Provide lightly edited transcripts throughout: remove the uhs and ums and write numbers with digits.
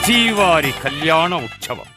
శ్రీవారి కళ్యాణ ఉత్సవం.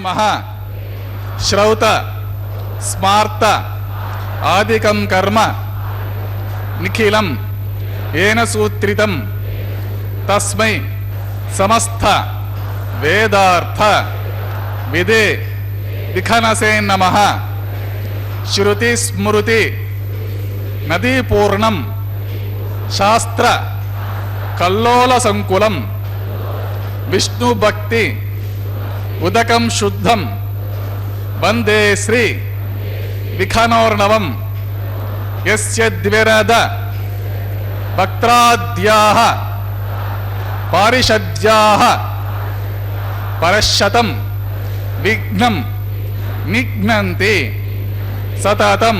నమః శ్రౌత స్మార్త ఆదికం కర్మ నిఖిలం ఏన సూత్రితం తస్మై సమస్త వేదార్థ విదే విఖనసే నమః శృతి స్మృతి నదీపూర్ణం శాస్త్ర కల్లోల సంకులం విష్ణు భక్తి ఉదకం శుద్ధం వందే శ్రీ విఖనోర్ణవం యస్య ద్విరద వక్త్రాద్యాః పారిషద్యాః పరశతం విఘ్నం నిఘ్నంతి సతతం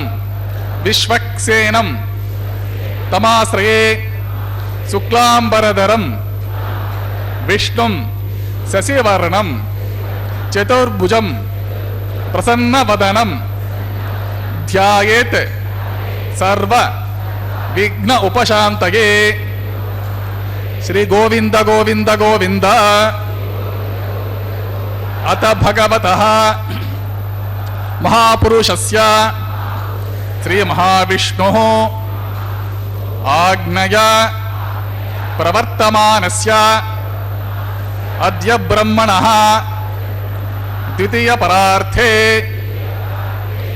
విశ్వక్సేనం తమాశ్రయే శుక్లాంబరధరం విష్ణుం శశివర్ణం చతుర్భుజం ప్రసన్నవదనం ధ్యాయేత్ సర్వ విఘ్న ఉపశాంతయే. శ్రీ గోవింద గోవింద గోవింద. అత భగవతః మహాపురుషస్య శ్రీ మహావిష్ణుః ఆజ్ఞయా ప్రవర్తమానస్య అద్య బ్రహ్మణః ద్వితీయ పరార్థే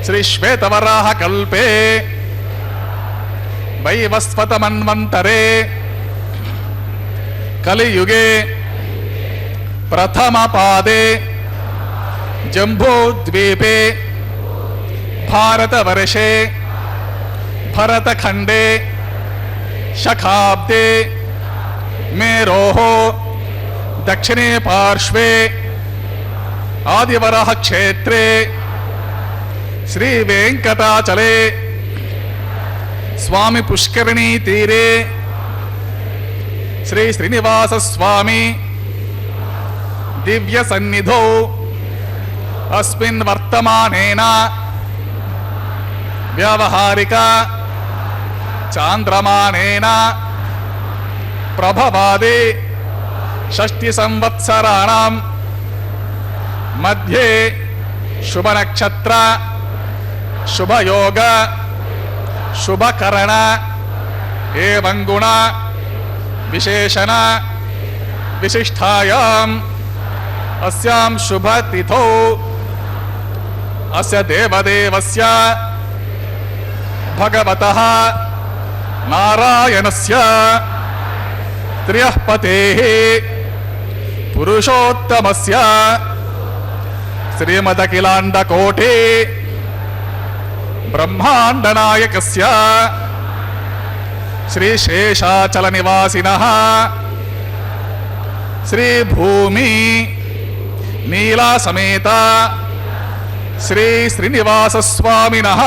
శ్రీ శ్వేతవరాహ కల్పే వైవస్వత మన్వంతరే కలియుగే ప్రథమ పాదే జంబూద్వీపే భారతవర్షే భరతఖండే శకాబ్దే మేరోః దక్షిణే పార్శ్వే ఆదివరాహ క్షేత్రే శ్రీ వెంకటాచలే స్వామి పుష్కరిణీ తీరే శ్రీ శ్రీనివాస స్వామి దివ్య సన్నిధౌ అస్మిన్ వర్తమానేన వ్యావహారిక చాంద్రమానేన ప్రభవాది షష్ఠి సంవత్సరాణం మధ్యే శుభనక్షత్ర శుభయోగ శుభకరణ ఏవం గుణ విశేషణ విశిష్టాయాం అస్యాం శుభతిథౌ అస్య దేవదేవస్య భగవతః నారాయణస్య త్రియః పతేః పురుషోత్తమస్య శ్రీమదఖిలాండకోటి బ్రహ్మాండనాయకస్య శ్రీశేషాచల నివాసినః శ్రీ భూమి నీలా సమేత శ్రీ శ్రీనివాస స్వామినః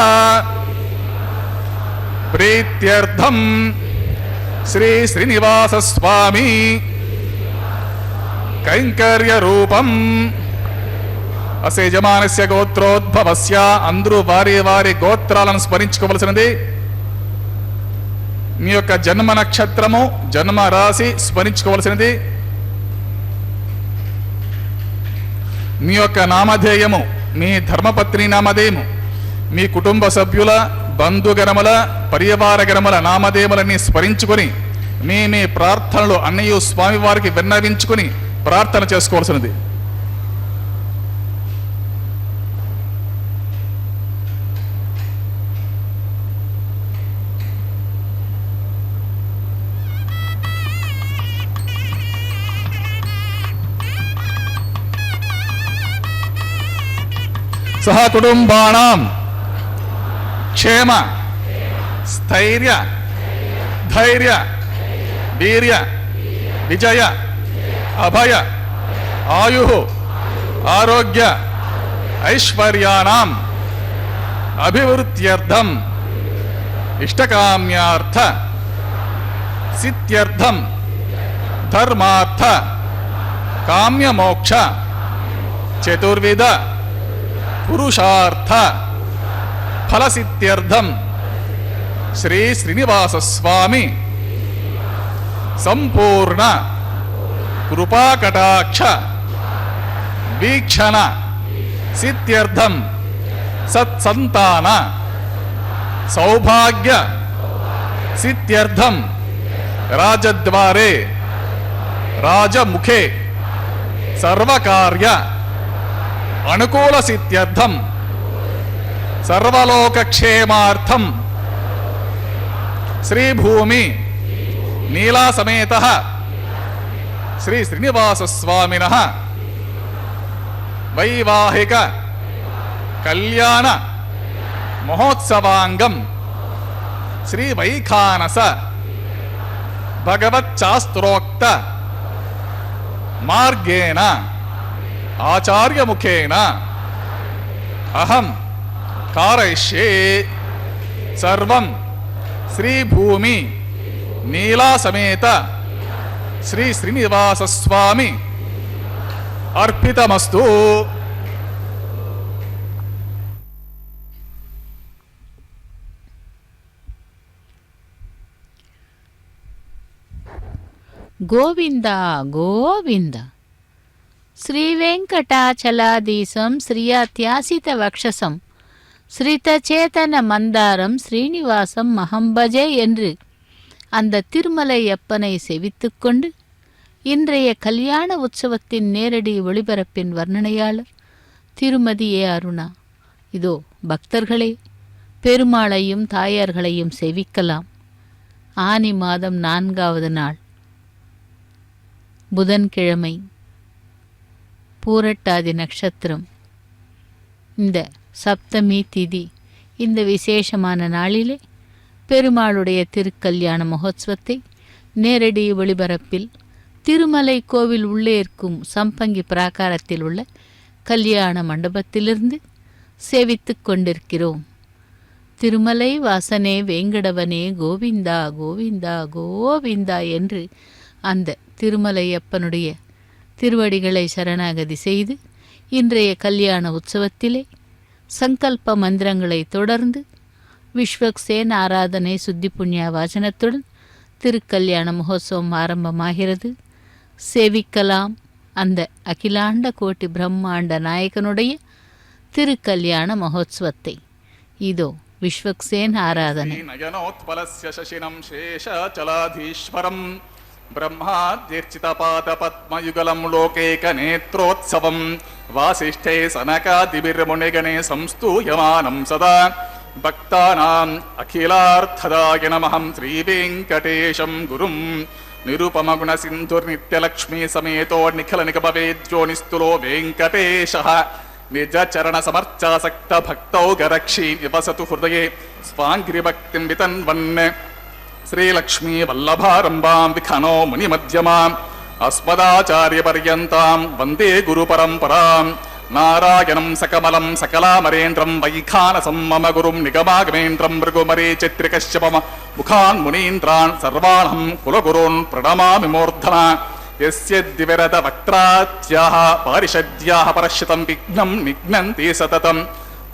ప్రీత్యర్థం శ్రీ శ్రీనివాస స్వామి కైంకర్య రూపం అసే యజమానస్య గోత్రోద్భవస్య. అందరూ వారి వారి గోత్రాలను స్మరించుకోవలసినది. మీ యొక్క జన్మ నక్షత్రము జన్మ రాశి స్మరించుకోవలసినది. మీ యొక్క నామధేయము మీ ధర్మపత్ని నామధేయము మీ కుటుంబ సభ్యుల బంధుగణముల పరివారగణముల నామధేయములన్నీ స్మరించుకొని మీ మీ ప్రార్థనలు అన్నయ్య స్వామివారికి విన్నవించుకొని ప్రార్థన చేసుకోవాల్సినది. సహ కుటుంబానాం క్షేమ స్థైర్య ధైర్య వీర్య విజయ అభయ ఆయు ఆరోగ్య ఐశ్వర్యాణం అభివృద్ధ్యర్థం ఇష్టకామ్యార్థ సిద్ధ్యర్థం ధర్మార్థ కామ్యమోక్ష చతుర్విధ పురుషార్థ ఫలసిద్ధ్యర్థం శ్రీ శ్రీనివాస స్వామి సంపూర్ణ కృపాకటాక్ష వీక్షణ ಸಿತ್ಯರ್ಥಂ ಸತ್ಸಂತಾನ ಸೌಭಾಗ್ಯ ಸಿತ್ಯರ್ಥಂ ರಾಜದ್ವಾರೆ ರಾಜಮುಖೆ ಸರ್ವಕಾರ್ಯ ಅನುಕೂಲ ಸಿತ್ಯರ್ಥಂ ಸರ್ವಲೋಕಕ್ಷೇಮಾರ್ಥಂ ಶ್ರೀಭೂಮಿ ನೀಲಾ ಸಮೇತಃ ಶ್ರೀ ಶ್ರೀನಿವಾಸ ಸ್ವಾಮಿನಃ ವೈವಾಹಿಕ ಕಲ್ಯಾಣ ಮಹೋತ್ಸವಾಂಗಂ ಶ್ರೀ ವೈಖಾನಸ ಭಗವಚ್ಚಾಸ್ತ್ರೋಕ್ತ ಮಾರ್ಗೇಣ ಆಚಾರ್ಯ ಮುಖೇನ ಅಹಂ ಕಾರಯಿಷ್ಯೆ ಸರ್ವಂ ಶ್ರೀ ಭೂಮಿ ನೀಲಾ ಸಮೇತ ಶ್ರೀ ಶ್ರೀನಿವಾಸ ಸ್ವಾಮಿ ಅರ್ಪಿತಮಸ್ತು. ಗೋವಿಂದ ಗೋವಿಂದ శ్రీవేంకటాచలాధీశం శ్రీయాత్యాசிதவக்ஷசம் ஸ்ரிதச்சேதன மந்தாரம் ஸ்ரீனிவாசம் மகம்பஜே என்று அந்த திருமலையப்பனை செவித்துக்கொண்டு இன்றைய கல்யாண உற்சவத்தின் நேரடி ஒளிபரப்பின் வர்ணனையாளர் திருமதி ஏ. அருணா. இதோ பக்தர்களே, பெருமாளையும் தாயார்களையும் செவிக்கலாம். ஆனி மாதம் 4வது நாள் புதன்கிழமை, பூரட்டாதி நட்சத்திரம், இந்த சப்தமி திதி. இந்த விசேஷமான நாளிலே பெருமாளுடைய திருக்கல்யாண மகோத்சவத்தை நேரடி ஒளிபரப்பில் திருமலை கோவில் உள்ளே இருக்கும் சம்பங்கி பிராகாரத்தில் உள்ள கல்யாண மண்டபத்திலிருந்து சேவித்து கொண்டிருக்கிறோம். திருமலை வாசனே வேங்கடவனே கோவிந்தா கோவிந்தா கோவிந்தா என்று அந்த திருமலையப்பனுடைய திருவடிகளை சரணாகதி செய்து இன்றைய கல்யாண உற்சவத்திலே சங்கல்ப மந்திரங்களை தொடர்ந்து விஸ்வக்சேன் ஆராதனை சுத்தி புண்ணிய வாசனத்துடன் திருக்கல்யாண மகோத்சவம் ஆரம்பமாகிறது. சேவிக்கலாம் அந்த அகிலாண்ட கோட்டி பிரம்மாண்ட நாயகனுடைய திருக்கல்யாண மகோத்சவத்தை. இதோ விஸ்வக்சேன் ஆராதனை. நயனோத்பலஸ்ய சசினம் சேஷாச்சலாதீஸ்வரம் ब्रह्माद्यर्चितपादपद्मयुगलं लोकैकनेत्रोत्सवं वासिष्ठे सनकादिभिर्मुनिगणे संस्तूयमानं सदा भक्तानाम् अखिलार्थदाय नमः श्रीवेङ्कटेशं गुरुं निरुपमगुणसिन्धुर्नित्यलक्ष्मी समेतो निखिलनिगमवेद्यो निस्तुलो वेङ्कटेशः निजचरणसमर्चासक्तभक्तौ गरक्षी निवसतु हृदये स्वाङ्घ्रिभक्तिं वितन्वन् श्रीलक्ष्मी वल्लभारम्भां विखनो मुनिमध्यमाम् अस्मदाचार्यपर्यन्तां वन्दे गुरुपरम्परां नारायणं सकमलं सकलामरेन्द्रं वैखानसं मम गुरुं निगमागमेन्द्रं भृगुमरीचित्रिकश्यपम मुखान् मुनीन्द्रान् सर्वाणं कुलगुरून् प्रणमामि मूर्धना यस्य दिविरदवक्त्रात्याः पारिषद्याः परश्रितं विघ्नं निघ्नन्ति सततम्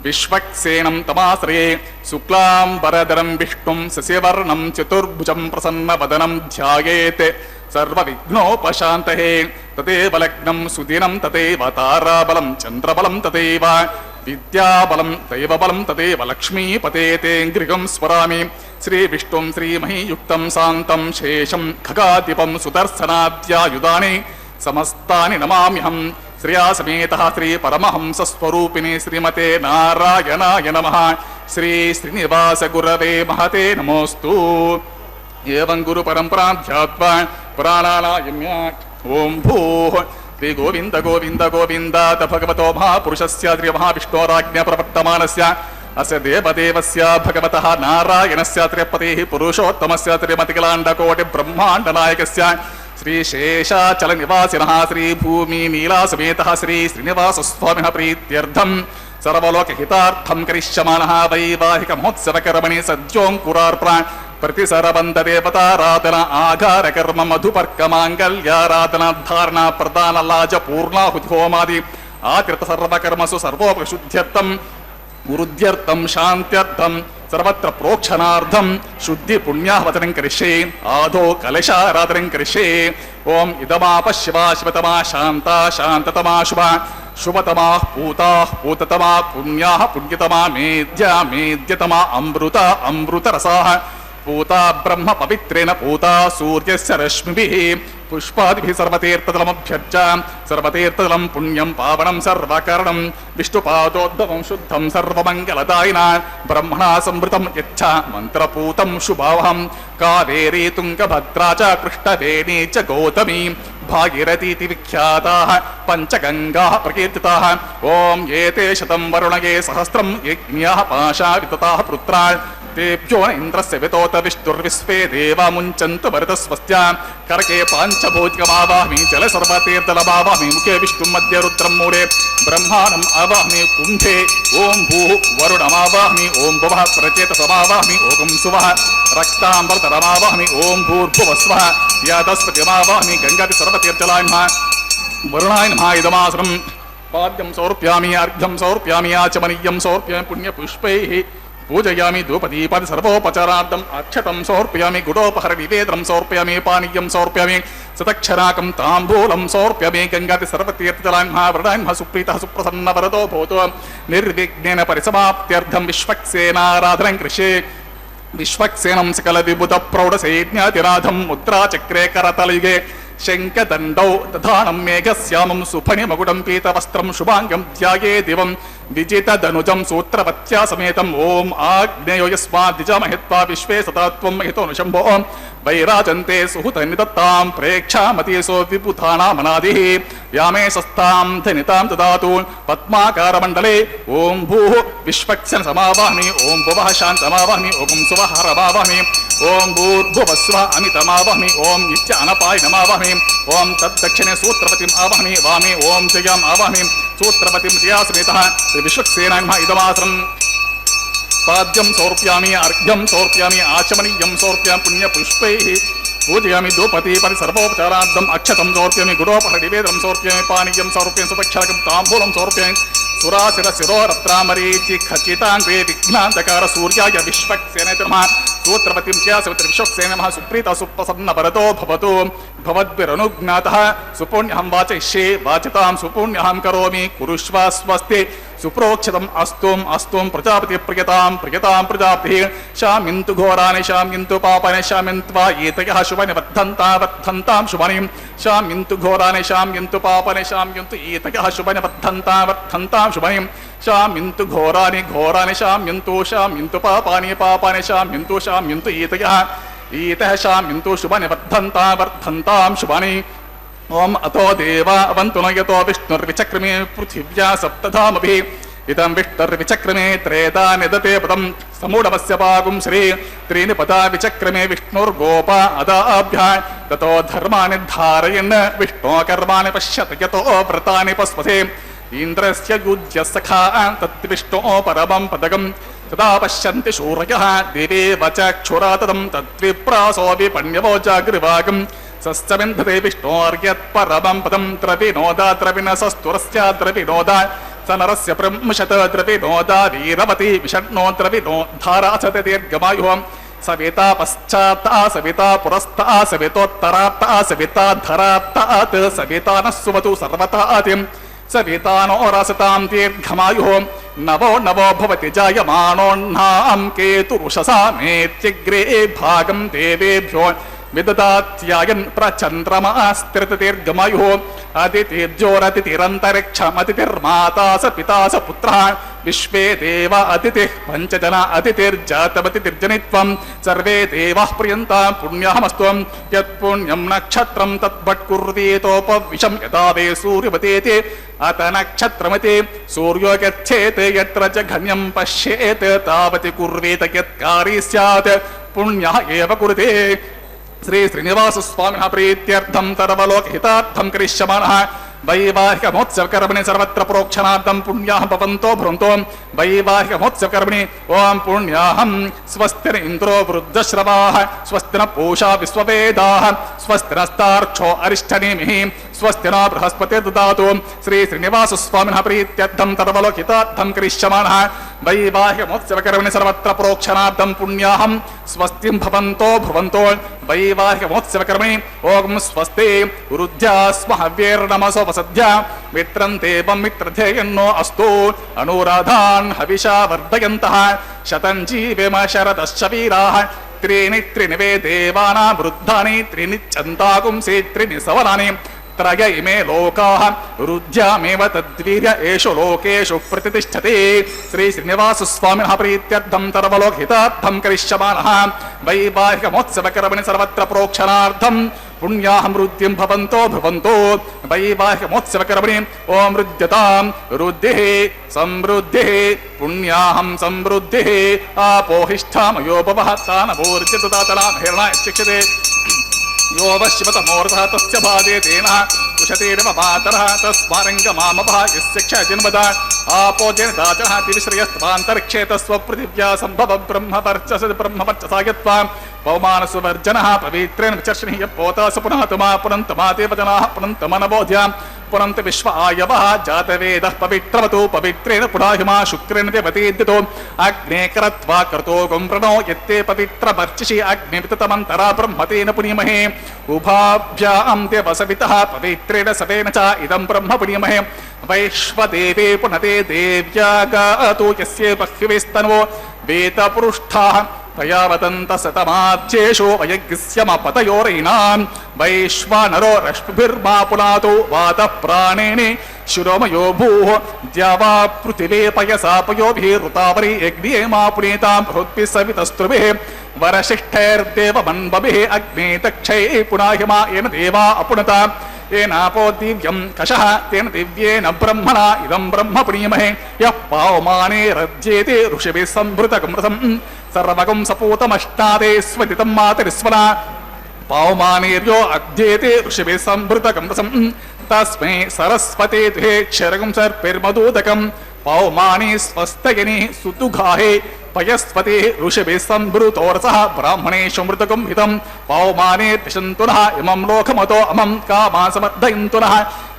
विश्वक्सेनं तमाश्रये शुक्लाम्बरधरं विष्णुं शशिवर्णं चतुर्भुजं प्रसन्नवदनं ध्यायेत् सर्वविघ्नोपशान्तये तदेव लग्नं सुदिनं तदेव ताराबलं चन्द्रबलं तदेव विद्याबलं दैवबलं तदेव लक्ष्मीपते ते गृहं स्मरामि श्रीविष्णुं श्रीमहीयुक्तं शान्तं शेषं खगाधिपं सुदर्शनाद्यायुधानि समस्तानि नमाम्यहम् श्रियासमेतः श्री परमहंसस्वरूपिणे श्रीमते नारायणाय नमः श्री श्रीनिवास गुरवे महते नमोस्तु एवं गुरु परंपरा ध्यात्वा पुराणानायम्य ओम भूः श्री गोविंद गोविंद गोविंदात भगवतो महापुरुषस्य श्री महाविष्णोराज्ञा प्रवर्तमानस्य अस्य देवदेवस्य भगवतः नारायणस्य त्रिपतेः पुरुषोत्तमस्य त्रिमतिकलाण्डकोटि ब्रह्माण्डनायकस्य श्री शेषाचल निवासिनः श्री भूमि नीला समेतः श्री श्रीनिवास स्वामिनः प्रीत्यर्थं सर्वलोकहितार्थं करिष्यमाणः वैवाहिक महोत्सवकर्मणि सद्योऽङ्कुरार्पण प्रतिसरबन्ध देवताराधना आघारकर्म मधुपर्क माङ्गल्याराधना धारणा प्रदान लाज पूर्णाहुति होमादि आकृत सर्वकर्मसु सर्वोपशुद्ध्यर्थं गुरुध्यर्थं शान्त्यर्थं सर्वत्र प्रोक्षणार्थं शुद्धि पुण्याहवचनं करिष्ये आदौ कलशाराधनं करिष्ये ओम इदमाप शिवा शिवतमा शान्ता शान्ततमा शुभा शुभतमा पूता पूततमा पुण्याः पुण्यतमा मेद्या मेद्यतमा अमृता अमृतरसाः पूता ब्रह्म पवित्रेण पूता सूर्यस्य रश्मिभिः पुष्पादिभिः सर्वतीर्थजलमभ्यर्च्य सर्वतीर्थजलं पुण्यं पावनं सर्वकरणं विष्णुपादोद्भवं शुद्धं सर्वमङ्गलदायिना ब्रह्मणा संवृतं यच्छ मन्त्रपूतं शुभावहं कावेरी तुङ्गभद्रा च कृष्णवेणी च गौतमी भागीरथीति विख्याताः पञ्चगङ्गाः प्रकीर्तिताः ॐ एते शतं वरुणये सहस्रं यज्ञाः पाशा वितताः पुत्राः तेभ्यो न इन्द्रस्य वितोत विष्णुर्विश्वे देवा मुञ्चन्तु भरतस्वस्त्या करके पाञ्चभौतिकमावाहमि जलसर्वतीर्थलमावाहमि मुखे विष्णुं मध्ये रुद्रं मूले ब्रह्माणम् आवाहमि कुम्भे ॐ भूः वरुणमावाहमि ॐ भुवः प्रचेतसमावाहमि ॐ सुवः रक्ताम्बरतरमावाहमि ॐ भूर्भुवस्वः यादस्पतिमावाहमि गङ्गाति सर्वतीर्थजलाय नमः वरुणाय नमः इदमासनं पाद्यं समर्पयामि अर्घ्यं समर्पयामि आचमनीयं समर्पयामि पुण्यपुष्पैः पूजयामि धूपदीपादि सर्वोपचारार्थम् अक्षतं समर्पयामि गुडोपहर निवेदनं समर्पयामि पानीयं समर्पयामि सतक्षराकं ताम्बूलं समर्पयामि गङ्गाति सर्वतीर्थजलाय नमः वरदाय नमः सुप्रीतः सुप्रसन्नवरदो भवतु निर्विघ्नेन परिसमाप्त्यर्थं विश्वक्सेनाराधनं कृष्ये विश्वक्सेनं सकलविबुधप्रौढसैन्यातिराधं मुद्राचक्रे करतलयुगे शङ्खदण्डौ दधानं मेघश्यामं सुफणिमकुटं पीतवस्त्रं शुभाङ्गं ध्याये दिवं विजितधनुजं सूत्रवत्या समेतं ॐ आग्नेयो यस्माद्विजामहित्वा विश्वे सतत्वं महितोऽनुशम्भो वैराजन्ते सुहुतनिदत्तां प्रेक्षामतीसो विबुधानामनादिः यामे शस्तां धनितां ददातु पद्माकारमण्डले ॐ भूः विश्वक्सेन समावाहमि ॐ भुवः शान्तमावाहमि ॐ सुवः रमावाहमि ॐ भूर्भुवस्वः अमितमावाहमि ॐ नित्यानपाय नमावाहमि ॐ तद्दक्षिणे सूत्रपतिम् आवाहमि वामे ॐ जयाम् आवाहमि सूत्रपतिं जयासमेतः विश्वक्सेनाय नमः इदमासनं पाद्यं समर्पयामि अर्घ्यं समर्पयामि आचमनीयं समर्पयामि पुण्यपुष्पैः पूजयामि धूपदीपादि सर्वोपचारार्थम् अक्षतं समर्पयामि गुडोपहर निवेदनं समर्पयामि पानीयं समर्पयामि सतक्षरकं ताम्बूलं समर्पयामि सुराशिरशिरोरत्रामरीचि खचिताङ्गे विघ्नान्धकार सूर्याय विश्वक्सेनाय नमः सूत्रपतिं च विश्वक्सेनाय नमः सुप्रीतः सुप्रसन्नवरदो भवतु भवद्भिरनुज्ञातः सुपुण्यहं वाचयिष्ये वाचितां सुपुण्यहं करोमि कुरुष्व स्वस्ति सुप्रोक्षतम् अस्तुम् अस्तुं प्रजापति प्रियतां प्रियतां प्रजापतिः शामिन्तु घोराणि शामिन्तु पापानि शामिन्त्वा एतयः शुभानि वर्धन्तां शुभानि शामिन्तु घोराणि शामिन्तु पापानि शामिन्तु एतयः शुभानि वर्धन्तां शुभानि शामिन्तु घोराणि शामिन्तु पापानि शामिन्तु एतयः शामिन्तु शुभानि वर्धन्तां शुभानि ओम अतो देवा अवन्तु न यतो विष्णुर्विचक्रमे पृथिव्या सप्तधामभिः इदं विष्णुर्विचक्रमे त्रेता निदते पदं समूढमस्य पागुं श्री त्रीणि पदा विचक्रमे विष्णुर्गोपा अदाभ्या ततो धर्माणि धारयन् विष्णो कर्माणि पश्यत यतो व्रतानि पस्पथे इन्द्रस्य युज्य सखा तद्विष्णो परमं पदकं तदा पश्यन्ति शूरयः दिवे वचक्षुरा तदं तद्विप्रासो विपण्यवो जागृवागम् सस्यविन्धते विष्णोर्यत्परमं पदं द्रविनोदा द्रविणसस्तुरस्य द्रविनोदा स नरस्य ब्रह्मशत द्रविनोदा वीरवती विषण्णो द्रविनोद्धारासते दीर्घमायुः सविता पश्चात्ता सविता पुरस्ता सवितोत्तरात्ता सविता धरात्तात् सविता नः सुमतु सर्वतातिं सविता नो रसतां दीर्घमायुः नवो नवो भवति जायमानोऽह्नां केतुरुषसा मेत्यग्रे भागं देवेभ्यो विददात्यायन् प्रचन्द्रमास्त्रितदीर्घमायुः अतिथिर्जोरतिथिरन्तरिक्षमतिथिर्माता स पिता स पुत्रः विश्वे देवा अतिथिः पञ्चजना अतिथिर्जातमतिथिर्जनित्वं सर्वे देवाः प्रियन्तां पुण्यहमस्तु यत्पुण्यं नक्षत्रं तद्वट्कुर्वीतोपविशं यदा वे सूर्यवतेति अत नक्षत्रमति सूर्यो गच्छेत् यत्र च घन्यं पश्येत् तावति कुर्वीत यत्कारी स्यात् पुण्यः एव कुरुते श्री श्रीनिवास स्वामिनः प्रीत्यर्थं सर्वलोकहितार्थं करिष्यमाणः वैवाहिकमोत्सवकर्मणि सर्वत्र प्रोक्षणार्थं पुण्याः भवन्तो भ्रुवन्तो वैवाहिकमोत्सवकर्मणि ओं पुण्याहं स्वस्ति न इन्द्रो वृद्धश्रवाः स्वस्ति न पूषा विश्ववेदाः स्वस्ति नस्तार्क्षो अरिष्ठनेमिः स्वस्ति न बृहस्पतिर्ददातु श्री श्रीनिवासस्वामिनः प्रीत्यर्थं तदवलोकितार्थं करिष्यमाणः वैवाहिकमोत्सवकर्मणि सर्वत्र प्रोक्षणार्थं पुण्याहं स्वस्तिं भवन्तो भ्रुवन्तो वैवाहिकमोत्सवकर्मणि ओम स्वस्ति रुद्ध्यास्म हव्यैर्नमसोपसद्य मित्रं देवं मित्रध्येयन्नो अस्तु अनुराधान् हविषा वर्धयन्तः शतं जीवेम शरदश्च वीराः त्रीणि त्रिनिवे देवानां वृद्धानि त्रीणि चन्दागुंसि त्रीणि सवनानि त्रय इमे लोकाः रुद्ध्यामेव तद्वीर्य एषु लोकेषु प्रतिष्ठते श्री श्रीनिवासस्वामिनः प्रीत्यर्थं सर्वलोकहितार्थं करिष्यमाणः वैवाहिकमोत्सवकर्मणि सर्वत्र प्रोक्षणार्थं पुण्याहं रुद्धिं भवन्तो भ्रुवन्तो वैवाहिकमोत्सवकर्मणि ओम रुद्यतां रुद्धिः समृद्धिः पुण्याहं समृद्धिः आपोहिष्ठामयो भवः तानभूर्जितदातनां हिरणाय शिक्षते यो वश्यमतमोर्धः तस्य बाधे तेन कुशतेरव मातरः तस्मारङ्गमामभः यस्य क्षयजन्मदा आपो जनदाचः दिविश्रयस्त्वान्तरिक्षे तस्वपृथिव्या सम्भव ब्रह्मवर्चसा यत्त्वा पवमानसुवर्जनः पवित्रेण विचर्षणीय पोता सुपुनातमा पुनन्तमा देवजनाः पुनन्तमनबोध्यां पुनन्त विश्व आयवः जातवेदः पवित्रवतो पवित्रेण पुनाहिमा शुक्रेण देवतेद्यतो अग्ने करत्वा कर्तो गुम्प्रणो यत्ते पवित्रवर्चिषि अग्निविततमन्तरा ब्रह्मतेन पुनीमहे उभाभ्यां देवसवितः पवित्रेण सवेन च इदं ब्रह्म पुनीमहे वैश्वदेवे पुनते देव्यागातो यस्य बह्विस्तनो वेदपुरुष्ठाः तयावतन्त शतमाच्येषु वयज्ञस्यमपतयोरैनां वैश्वानरो रश्मिभिर्मा पुनातो वातः प्राणेने शिरोमयो भूः द्यावा पृथिवे पयसापयोभिरुतावरी यज्ञे मा पुनीतां बृहद्भिः सवितस्त्रुभिः वरशिष्ठैर्देवमन्वभिः अग्ने तक्षैः पुनाहिमा येन देवा अपुनता येनापो दिव्यं कषः तेन दिव्येन ब्रह्मणा इदं ब्रह्म पुनीमहे यः पावमाने रज्येते ऋषिभिः संभृतकमृतं सर्वगं सपूतमष्टादे स्वदितं मातरिस्वना पावमानेर्यो अध्येते ऋषिभिः संभृतकमृतं तस्मै सरस्वती दुहे क्षरगं सर्पिर्मदूदकं पावमाने स्वस्तयनि सुतुघाहे पयस्पति ऋषिभिः संभृतोरसः ब्राह्मणेषु मृतकं हितं पावमाने तिषन्तुनः इमं लोकमतो अमं कामा समर्धयन्तुनः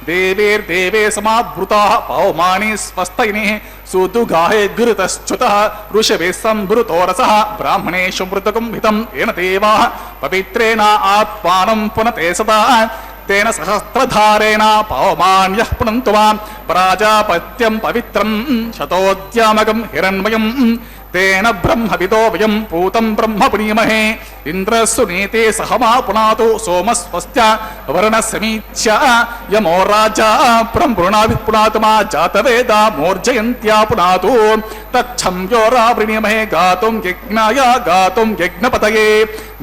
देवेर्देवे समाद्भृताः पावमाने स्वस्तयिनिः सुदुगाहे गिरितश्च्युतः ऋषिभिः संभृतोरसः ब्राह्मणेषु मृतकं हितं येन देवाः पवित्रेण आत्मानं पुनते सदा तेन सहस्रधारेण पावमान्यः पुनन्तु मां प्राजापत्यं पवित्रं शतोद्यामकं हिरण्मयं तेन ब्रह्मविदो वयं पूतं ब्रह्म पुनीमहे इन्द्रस्सुनीते सहमा पुनातो सोमस्वस्त्य वर्णसमीच्य यमो राजा ब्रह्मृणावित् पुनातु मा जातवेदा मोर्जयन्त्या पुनातो तच्छं यो रावृणीमहे गातुं यज्ञाय गातुं यज्ञपतये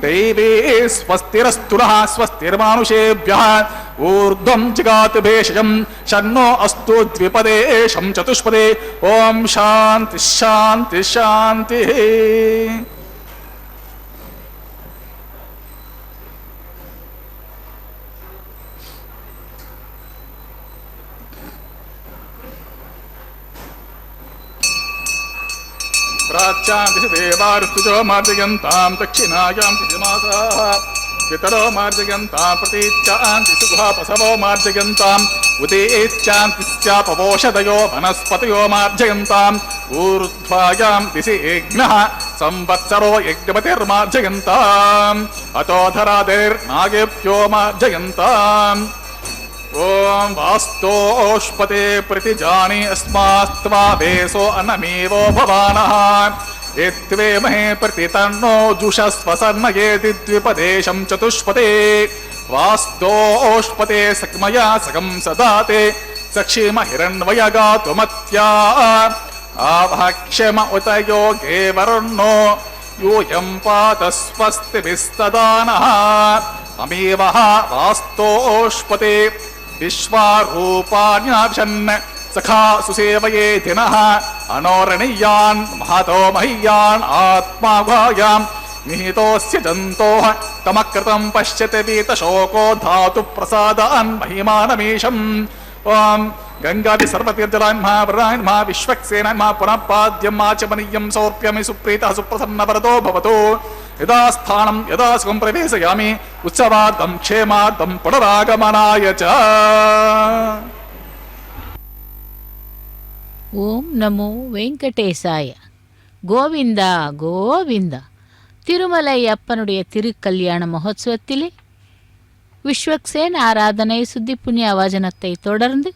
दैवे स्वस्तिरस्तु नः स्वस्तिर्मानुषेभ्यः ऊर्ध्वं जगात भेषजं शन्नो अस्तु द्विपदे शं चतुष्पदे ओम शांति शांति शांति। प्राच्यां दिशि देवा ऋतुजो मार्जयन्तां दक्षिणायां दिशमासाः पितरो मार्जयन्तां प्रतीच्यां दिशि गुहापसवो मार्जयन्ताम् उदेच्यान्तिश्चापवोषधयो वनस्पतयो मार्जयन्ताम् ऊर्ध्वायां दिशि यज्ञः संवत्सरो यज्ञपतिर्मार्जयन्ताम् अतोधरादिर्नागेभ्यो मार्जयन्ताम् ओम वास्तोष्पते प्रतिजानी अस्मास्त्वा वेसो अनमेवो भवानः यत्वे महे प्रतितन्नो जुषस्वसन्नयेति द्विपदेशं चतुष्पदे वास्तोष्पते सक्मया सकं सदाते सक्षिम हिरण्वयगातुमत्या आवहक्षम उत योगे वरुणो यूयं पात स्वस्तिभिस्तदानः अमीवः वास्तोष्पते विश्वारूपाण्याभिषन् सखा सुसेवये दिनः अनोरणीयान् महतो मह्यान् आत्माभायां निहितोऽस्य जन्तोः तमकृतं पश्यति वीतशोको धातु प्रसादान् महिमानमीशम् ओम गंगादि सर्वतीर्थजलान् महा वरान् महा विश्वक्सेनान् महा पुनः पाद्यं माचमनीयं सौर्प्यमि सुप्रीतः सुप्रसन्नवरदो भवतु यदा स्थानं यदा सुखं प्रवेशयामि उत्सवार्थं क्षेमार्थं पुनरागमनाय च. ஓம் நமோ வெங்கடேசாய. கோவிந்தா கோவிந்தா. திருமலை அப்பனுடைய திருக்கல்யாண மகோத்சவத்திலே விஸ்வக்சேன் ஆராதனை சுத்தி புண்ணிய வஜனத்தை தொடர்ந்து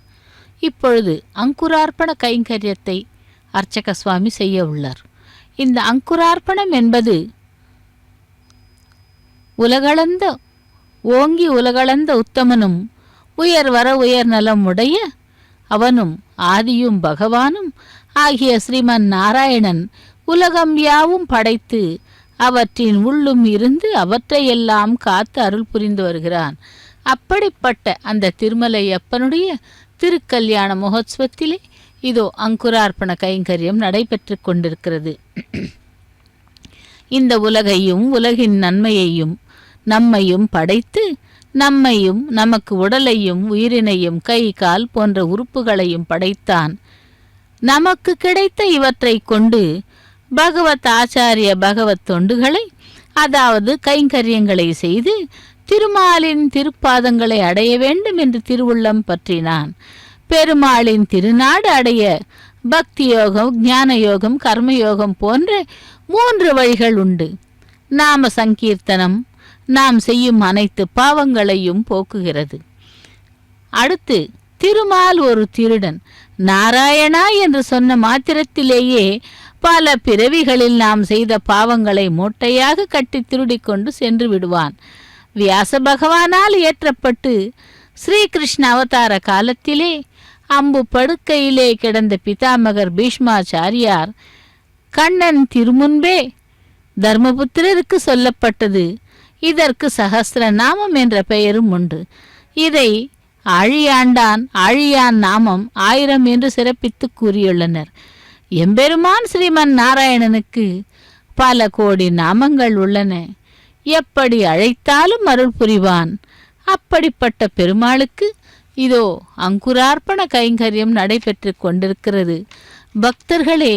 இப்பொழுது அங்குரார்ப்பண கைங்கரியத்தை அர்ச்சக சுவாமி செய்ய உள்ளார். இந்த அங்குரார்ப்பணம் என்பது உலகளந்த ஓங்கி உலகளந்த உத்தமனும் உயர்வர உயர் நலம் உடைய அவனும் ஆதியும் பகவானும் ஆகிய ஸ்ரீமன் நாராயணன் உலகம் யாவும் படைத்து அவற்றின் உள்ளும் இருந்து அவற்றையெல்லாம் காத்து அருள் புரிந்து வருகிறான். அப்படிப்பட்ட அந்த திருமலை அப்பனுடைய திருக்கல்யாண மகோத்சவத்திலே இதோ அங்குரார்ப்பண கைங்கரியம் நடைபெற்று கொண்டிருக்கிறது. இந்த உலகையும் உலகின் நன்மையையும் நம்மையும் படைத்து நம்மையும் நமக்கு உடலையும் உயிரினையும் கை கால் போன்ற உறுப்புகளையும் படைத்தான். நமக்கு கிடைத்த இவற்றை கொண்டு பகவத் ஆச்சாரிய பகவத் தொண்டுகளை அதாவது கைங்கரியங்களை செய்து திருமாலின் திருப்பாதங்களை அடைய வேண்டும் என்று திருவுள்ளம் பற்றினான். பெருமாளின் திருநாடு அடைய பக்தி யோகம், ஞான யோகம், கர்மயோகம் போன்ற 3 வழிகள் உண்டு. நாம சங்கீர்த்தனம் நாம் செய்யும் அனைத்து பாவங்களையும் போக்குகிறது. அடுத்து திருமால் ஒரு திருடன். நாராயணா என்று சொன்ன மாத்திரத்திலேயே பல பிறவிகளில் நாம் செய்த பாவங்களை மூட்டையாக கட்டி திருடிக்கொண்டு சென்று விடுவான். வியாச பகவானால் ஏற்றப்பட்டு ஸ்ரீகிருஷ்ண அவதார காலத்திலே அம்பு படுக்கையிலே கிடந்த பிதாமகர் பீஷ்மாச்சாரியார் கண்ணன் திருமுன்பே தர்மபுத்திரருக்கு சொல்லப்பட்டது. இதற்கு சகஸ்ரநாமம் என்ற பெயரும் உண்டு. இதை ஆழியாண்டான் ஆழியான் நாமம் 1000 என்று சிறப்பித்து கூறியுள்ளனர். எம்பெருமான் ஸ்ரீமன் நாராயணனுக்கு பல கோடி நாமங்கள் உள்ளன. எப்படி அழைத்தாலும் அருள் புரிவான். அப்படிப்பட்ட பெருமாளுக்கு இதோ அங்குரார்ப்பண கைங்கரியம் நடைபெற்று கொண்டிருக்கிறது. பக்தர்களே,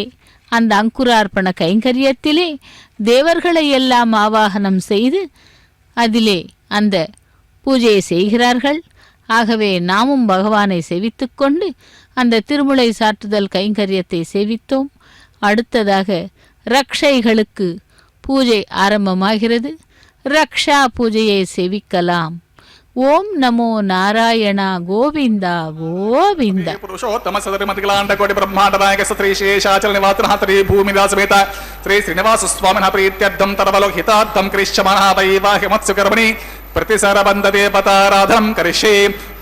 அந்த அங்குரார்ப்பண கைங்கரியத்திலே தேவர்களை எல்லாம் ஆவாகனம் செய்து அதிலே அந்த பூஜையை செய்கிறார்கள். ஆகவே நாமும் பகவானை செவித்துக் கொண்டு அந்த திருமுலை சாற்றுதல் கைங்கரியத்தை செவித்தோம். அடுத்ததாக ரக்ஷைகளுக்கு பூஜை ஆரம்பமாகிறது. ரக்ஷா பூஜையை செவிக்கலாம். ஓம் நமோ நாராயண கோவிந்தா கோவிந்தா. புருஷோத்தம சதரிமதிகளாண்ட கோடி பிரம்மாண்ட நாயக ஸ்ரீ சேஷாச்சல நிவாசன ஸ்ரீ பூமிதாசமேத ஸ்ரீ ஸ்ரீனிவாச ஸ்வாமின பிரீத்யர்த்தம் தரவலோகிதார்த்தம் கிருஷ்யமனः வைவாஹிமத்சு கர்மணி प्रतिसरबन्धदेवताराधनं करिष्ये.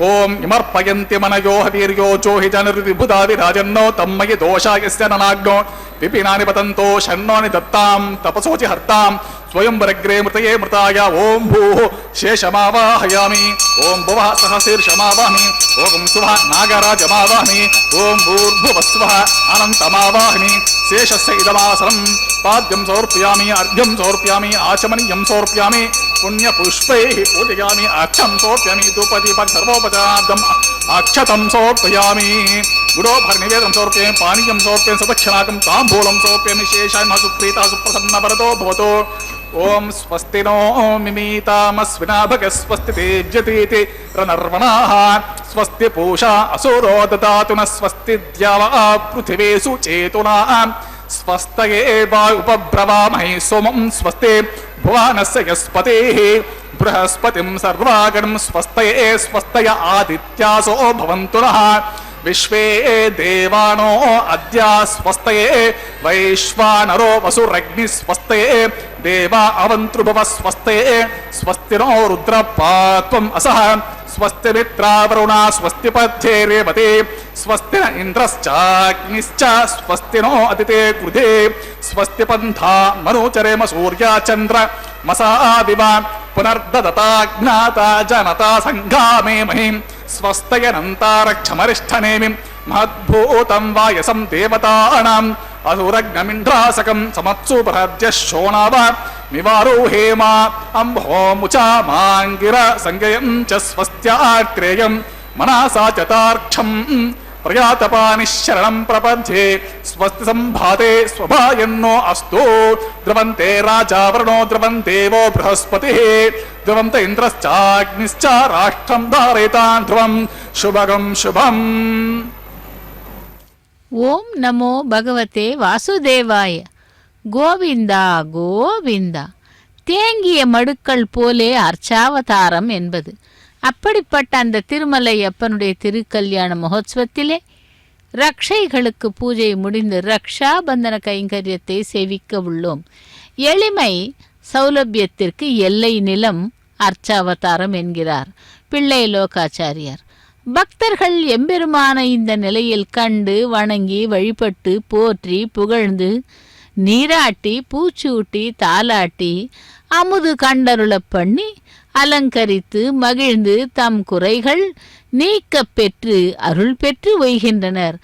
ओम इमर्पयन्ति मनयो हवीर्यो जोहि जनर्विबुधा विराजन्नो तन्मयि दोषायस्य ननाग्नो विपिनानि पतन्तो शन्नोनि दत्तां तपसोचि हर्तां स्वयंवरग्रे मृतये मृताय. ओम भूः शेषमावाहयामि. ओम भुवः सहशीर्षमावाहमि. ओम सुवः नागराजमावाहमि. ओम भूर्भुवस्वः अनन्तमावाहमि. शेषस्य इदमासनं पाद्यं समर्पयामि. अर्घ्यं समर्पयामि. आचमनीयं समर्पयामि. पुण्यपुष्पैः पूजयामि. अक्षं समर्पयामि. धूपदीपं सर्वोपचारार्थम् अक्षतं समर्पयामि. गुडोभर्निवेदं समर्पयामि. पानीयं समर्पयामि. सदक्षिणाकं ताम्बूलं समर्पयामि. शेषान् सुप्रीता सुप्रसन्नवरतो भवतु. ओम स्वस्ति नो मिमीतामस्विनाभग स्वस्ति तेजतीति रनर्वणाः. स्वस्ति पूषा असुरो ददातु न स्वस्ति द्यावा पृथिवीषु चेतुनाः. स्वस्तये वा उपब्रवामहे सोमं स्वस्ति भुवनस्य यस्पतिः बृहस्पतिं सर्वागणं स्वस्तये स्वस्तय आदित्यासो भवन्तु नः. विश्वे देवानो अद्य स्वस्तये वैश्वानरो वसुरग्नि स्वस्तये देवा अवन्तृभव स्वस्तये स्वस्ति नो रुद्रपात्वम् असः स्वस्ति मित्रावरुणा स्वस्ति पथ्ये रेवते स्वस्ति न इन्द्रश्चाग्निश्च स्वस्ति नो अदिते कृधे स्वस्ति पन्था मनुचरेम सूर्या चन्द्र मसादिव पुनर्ददताज्ञाता जनता सङ्घामे महिं स्वस्तयनन्तारक्षमरिष्ठनेमिं महद्भूतं वायसं देवतानाम् असुरग्नमिन्द्रासकं समत्सु बृहद्य शोणाव निवारोहेम अम्भोमुचा माङ्गिर संज्ञयं च स्वस्त्याक्रेयं मनसा चतार्क्षं प्रयातपानि शरणं प्रपद्ये स्वस्ति संभाते स्वभायन्नो अस्तु द्रवन्ते राजा वरुणो द्रवन्ते वो बृहस्पतिः द्रवन्त इन्द्रश्चाग्निश्च राष्ट्रं धारयतान् ध्रुवं शुभगं शुभम्. ஓம் நமோ பகவதே வாசுதேவாய. கோவிந்தா கோவிந்தா. தேங்கிய மடுக்கள் போலே அர்ச்சாவதாரம் என்பது. அப்படிப்பட்ட அந்த திருமலை அப்பனுடைய திருக்கல்யாண மகோத்சவத்திலே ரக்ஷைகளுக்கு பூஜை முடிந்து ரக்ஷா பந்தன கைங்கரியத்தை சேவிக்க உள்ளோம். எளிமை சௌலபியத்திற்கு எல்லை நிலம் அர்ச்சாவதாரம் என்கிறார் பிள்ளை லோகாச்சாரியார். பக்தர்கள் எம்பெருமான இந்த நிலையில் கண்டு வணங்கி வழிபட்டு போற்றி புகழ்ந்து நீராட்டி பூச்சூட்டி தாலாட்டி அமுது கண்டருளப் பண்ணி அலங்கரித்து மகிழ்ந்து தம் குறைகள் நீக்க பெற்று அருள் பெற்று ஒய்கின்றனர்.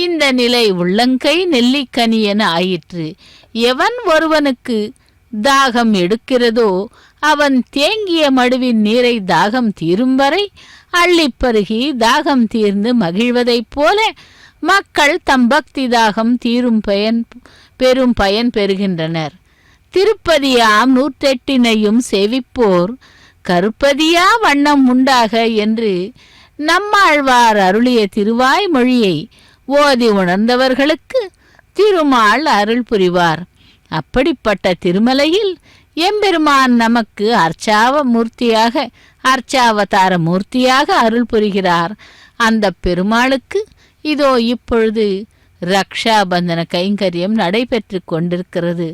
இந்த நிலை உள்ளங்கை நெல்லிக்கனி என ஆயிற்று. எவன் ஒருவனுக்கு தாகம் எடுக்கிறதோ அவன் தேங்கிய மடுவின் நீரை தாகம் தீரும் வரை அள்ளிப்பருகி தாகம் தீர்ந்து மகிழ்வதைப் போல மக்கள் தம் பக்தி தாகம் தீரும் பெரும் பயன் பெறுகின்றனர். திருப்பதியாம் 108 சேவிப்போர் கருப்பதியா வண்ணம் உண்டாக என்று நம்மாழ்வார் அருளிய திருவாய் மொழியை ஓதி உணர்ந்தவர்களுக்கு திருமால் அருள் புரிவார். அப்படிப்பட்ட திருமலையில் எம்பெருமான் நமக்கு அர்ச்சாவதார மூர்த்தியாக அருள் புரிகிறார். அந்த பெருமாளுக்கு இதோ இப்பொழுது ரக்ஷாபந்தன கைங்கரியம் நடைபெற்று கொண்டிருக்கிறது.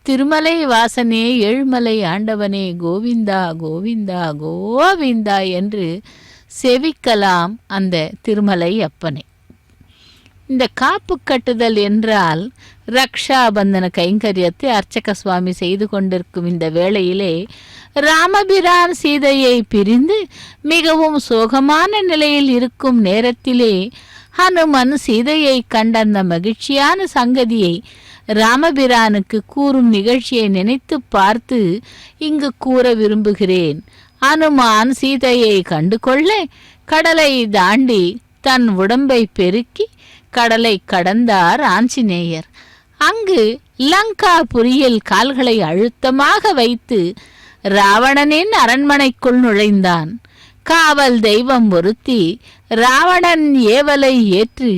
திருமலை வாசனே ஏழ்மலை ஆண்டவனே கோவிந்தா கோவிந்தா கோவிந்தா என்று செவிக்கலாம் அந்த திருமலை அப்பனை. இந்த காப்பு கட்டுதல் என்றால் ரக்ஷாபந்தன கைங்கரியத்தை அர்ச்சக சுவாமி செய்து கொண்டிருக்கும் இந்த வேளையிலே ராமபிரான் சீதையை பிரிந்து மிகவும் சோகமான நிலையில் இருக்கும் நேரத்திலே ஹனுமன் சீதையை கண்ட அந்த மகிழ்ச்சியான சங்கதியை ராமபிரானுக்கு கூறும் நிகழ்ச்சியை நினைத்து பார்த்து இங்கு கூற விரும்புகிறேன். அனுமான் சீதையை கண்டு கொள்ள கடலை தாண்டி தன் உடம்பை பெருக்கி கடலை கடந்தார் ஆஞ்சநேயர். அங்கு லங்காபுரியில் கால்களை அழுத்தமாக வைத்து ராவணனின் அரண்மனைக்குள் நுழைந்தான். காவல் தெய்வம் ஒருத்தி ராவணன் ஏவலை ஏற்று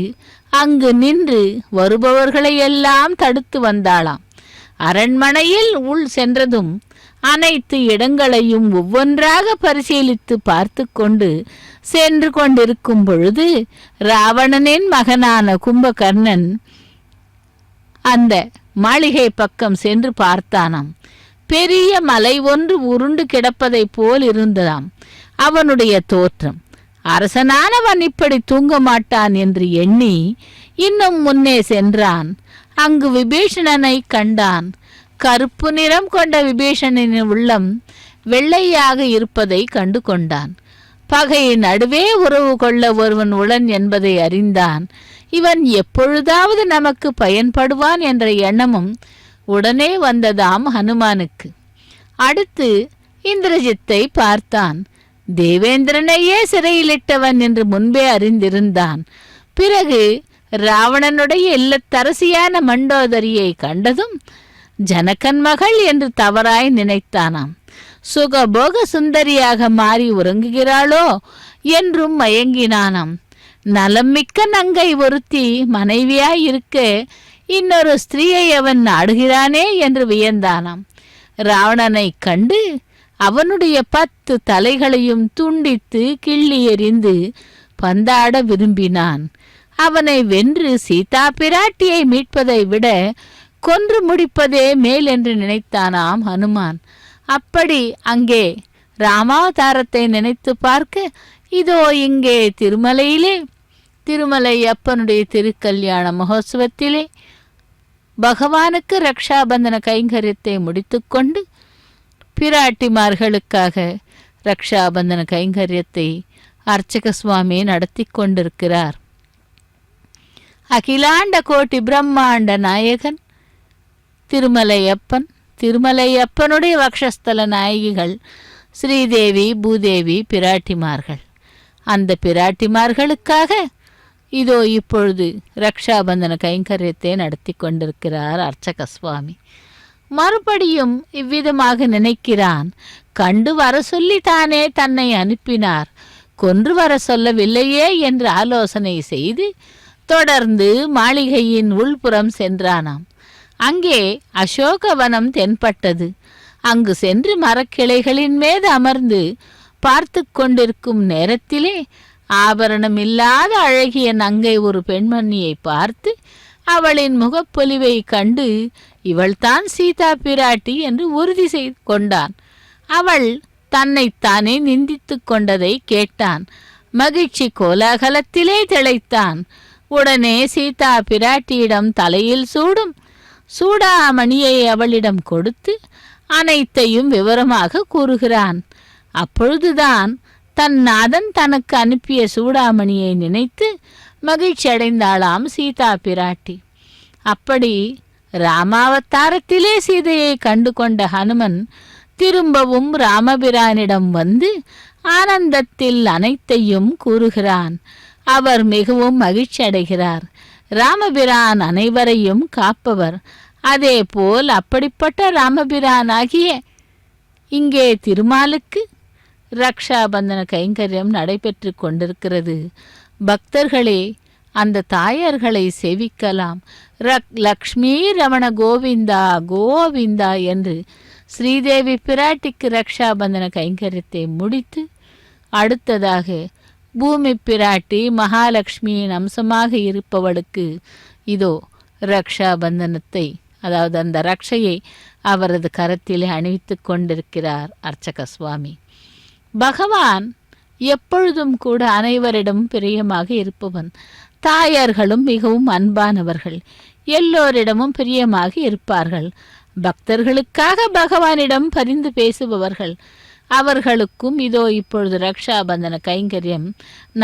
அங்கு நின்று வருபவர்களையெல்லாம் தடுத்து வந்தாளாம். அரண்மனையில் உள் சென்றதும் அனைத்து இடங்களையும் ஒவ்வொன்றாக பரிசீலித்து பார்த்து கொண்டு சென்று கொண்டிருக்கும் பொழுது ராவணனின் மகனான கும்பகர்ணன் அந்த மாளிகை பக்கம் சென்று பார்த்தானாம். பெரிய மலை ஒன்று உருண்டு கிடப்பதை போல் இருந்ததாம் அவனுடைய தோற்றம். அரசனானவன் இப்படி தூங்க மாட்டான் என்று எண்ணி இன்னும் முன்னே சென்றான். அங்கு விபீஷணனை கண்டான். கருப்பு நிறம் கொண்ட விபீஷணனின் உள்ளம் வெள்ளையாக இருப்பதை கண்டு கொண்டான். பகையின் நடுவே உறவு கொள்ள ஒருவன் உளன் என்பதை அறிந்தான். இவன் எப்பொழுதாவது நமக்கு பயன்படுவான் என்ற எண்ணமும் உடனே வந்ததாம் ஹனுமானுக்கு. அடுத்து இந்திரஜித்தை பார்த்தான். தேவேந்திரனையே சிறையிலிட்டவன் என்று முன்பே அறிந்திருந்தான். பிறகு ராவணனுடைய இல்லத்தரசியான மண்டோதரியை கண்டதும் ஜனகன் மகள் என்று தவறாய் நினைத்தானாம். சுகபோக சுந்தரியாக மாறி உறங்குகிறாளோ என்றும் மயங்கினானாம். நலம் மிக்க நங்கை ஒருத்தி மனைவியாய் இருக்க இன்னொரு ஸ்திரீயை அவன் நாடுகிறானே என்று வியந்தானாம். ராவணனை கண்டு அவனுடைய 10 தலைகளையும் துண்டித்து கிள்ளி எறிந்து பந்தாட விரும்பினான். அவனை வென்று சீதா பிராட்டியை மீட்பதை விட கொன்று முடிப்பதே மேல் என்று நினைத்தானாம் ஹனுமான். அப்படி அங்கே ராமாவதாரத்தை நினைத்து பார்க்க இதோ இங்கே திருமலை அப்பனுடைய திருக்கல்யாண மகோத்சவத்திலே பகவானுக்கு ரக்ஷாபந்தன கைங்கரியத்தை முடித்துக்கொண்டு பிராட்டிமார்களுக்காக ரக்ஷாபந்தன கைங்கரியத்தை அர்ச்சக சுவாமி நடத்தி கொண்டிருக்கிறார். அகிலாண்ட கோட்டி பிரம்மாண்ட நாயகன் திருமலை அப்பனுடைய வக்ஷஸ்தல நாயகிகள் ஸ்ரீதேவி பூதேவி பிராட்டிமார்கள். அந்த பிராட்டிமார்களுக்காக இதோ இப்பொழுது ரக்ஷாபந்தன கைங்கரியத்தை நடத்தி கொண்டிருக்கிறார் அர்ச்சக சுவாமி. மறுபடியும் இவ்விதமாக நினைக்கிறான். கண்டு வர சொல்லி தானே தன்னை அனுப்பினார், கொன்று வர சொல்லவில்லையே என்று ஆலோசனை செய்து தொடர்ந்து மாளிகையின் உள்புறம் சென்றானாம். அங்கே அசோகவனம் தென்பட்டது. அங்கு சென்று மரக்கிளைகளின் மீது அமர்ந்து பார்த்து கொண்டிருக்கும் நேரத்திலே ஆபரணமில்லாத அழகிய நங்கை ஒரு பெண்மணியை பார்த்து அவளின் முகப்பொலிவை கண்டு இவள்தான் சீதா பிராட்டி என்று உறுதி செய்து கொண்டான். அவள் தன்னைத்தானே நிந்தித்து கொண்டதை கேட்டான். மகிழ்ச்சி கோலாகலத்திலே திளைத்தான். உடனே சீதா பிராட்டியிடம் தலையில் சூடும் சூடாமணியை அவளிடம் கொடுத்து அனைத்தையும் விவரமாக கூறுகிறான். அப்பொழுதுதான் தன் நாதன் தனக்கு அனுப்பிய சூடாமணியை நினைத்து மகிழ்ச்சி அடைந்தாளாம் சீதா பிராட்டி. அப்படி ராமாவதாரத்திலே சீதையை கண்டு கொண்ட ஹனுமன் திரும்பவும் ராமபிரானிடம் வந்து ஆனந்தத்தில் அனைத்தையும் கூறுகிறான். அவர் மிகவும் மகிழ்ச்சி அடைகிறார். ராமபிரான் அனைவரையும் காப்பவர். அதேபோல் அப்படிப்பட்ட ராமபிரானாகிய இங்கே திருமாலுக்கு ரக்ஷாபந்தன கைங்கரியம் நடைபெற்று கொண்டிருக்கிறது. பக்தர்களே, அந்த தாயார்களை சேவிக்கலாம். லக்ஷ்மி ரமண கோவிந்தா கோவிந்தா என்று ஸ்ரீதேவி பிராட்டிக்கு ரக்ஷாபந்தன கைங்கரியத்தை முடித்து அடுத்ததாக பூமி பிராட்டி மகாலட்சுமியின் அம்சமாக இருப்பவளுக்கு இதோ ரக்ஷாபந்தனத்தை, அதாவது அந்த ரக்ஷையை அவரது கரத்திலே அணிவித்து கொண்டிருக்கிறார் அர்ச்சக சுவாமி. பகவான் எப்பொழுதும் கூட அனைவரிடமும் பிரியமாக இருப்பவன். தாயார்களும் மிகவும் அன்பானவர்கள், எல்லோரிடமும் பிரியமாக இருப்பார்கள். பக்தர்களுக்காக பகவானிடம் பரிந்து பேசுபவர்கள். அவர்களுக்கும் இதோ இப்பொழுது ரக்ஷாபந்தன கைங்கரியம்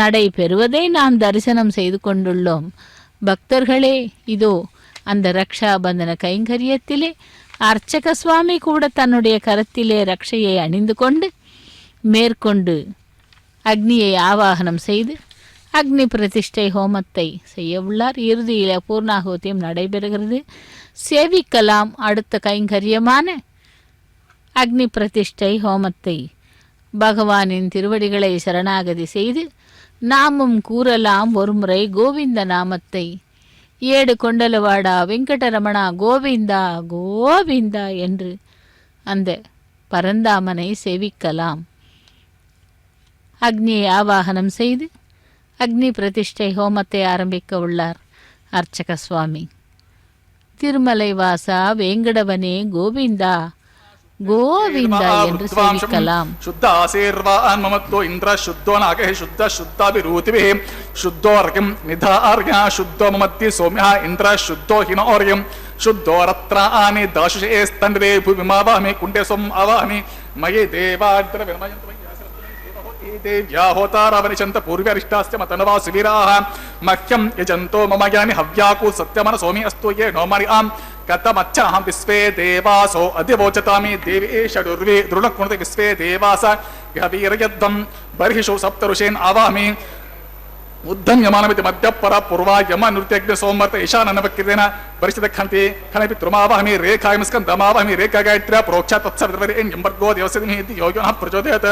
நடைபெறுவதை நாம் தரிசனம் செய்து கொண்டுள்ளோம். பக்தர்களே, இதோ அந்த ரக்ஷாபந்தன கைங்கரியத்திலே அர்ச்சக சுவாமி கூட தன்னுடைய கரத்திலே ரக்ஷையை அணிந்து கொண்டு மேற்கொண்டு அக்னியை ஆவாகனம் செய்து அக்னி பிரதிஷ்டை ஹோமத்தை செய்ய உள்ளார். இறுதியில் பூர்ணாகுத்தியம் நடைபெறுகிறது. சேவிக்கலாம் அடுத்த கைங்கரியமான அக்னி பிரதிஷ்டை ஹோமத்தை. பகவானின் திருவடிகளை சரணாகதி செய்து நாமும் கூறலாம் ஒருமுறை கோவிந்த நாமத்தை. ஏடு கொண்டலவாடா வெங்கடரமணா கோவிந்தா கோவிந்தா என்று அந்த பரந்தாமனை சேவிக்கலாம். அக்னியை ஆவாகனம் செய்து அக்னி பிரதிஷ்டை ஹோமத்தை ஆரம்பிக்க உள்ளார் அர்ச்சக சுவாமி. திருமலை வாசா வேங்கடவனே கோவிந்தா கோவிந்தா என்று சேவிக்கலாம். शुद्ध आशीर्वान् ममत्तो इन्द्र शुद्धो नागः शुद्ध शुद्धाभिरूतिभिः शुद्धो अर्घ्यं निधार्घ्यः शुद्धो ममत्ति सौम्यः इन्द्र शुद्धो हिनोर्घ्यं शुद्धो रत्राणि दाशुषे स्तन्वे भूमिमावामि कुण्डे सोम आवामि मयि देवाद्र विनमयन्तु देव्या होतारावनिशन्त पूर्व्यरिष्टास्य मतनवा सुवीराः मह्यं यजन्तो मम ज्ञानि हव्याकु सत्यमन सोमि अस्तु ये नोमरि आम् कथमच्छहं विश्वे देवासो अधिवोचतामि देवी षडुर्वे दृढकुणते विश्वे देवास गवीर्यध्वं बर्हिषु सप्तऋषीन् आवामि उद्धम्यमानमिति मध्यपरा पूर्वा यम नृत्यग्नि सोमवर्त ईशाननवक्कृतेन परिषद खन्ति खनपि त्रुमावहमि रेखायमस्कन्दमावहमि रेखा गायत्र्या प्रोक्षा तत्सवितर्वरेण्यम्बर्गो देवस्यमिति योगिनः प्रचोदयत्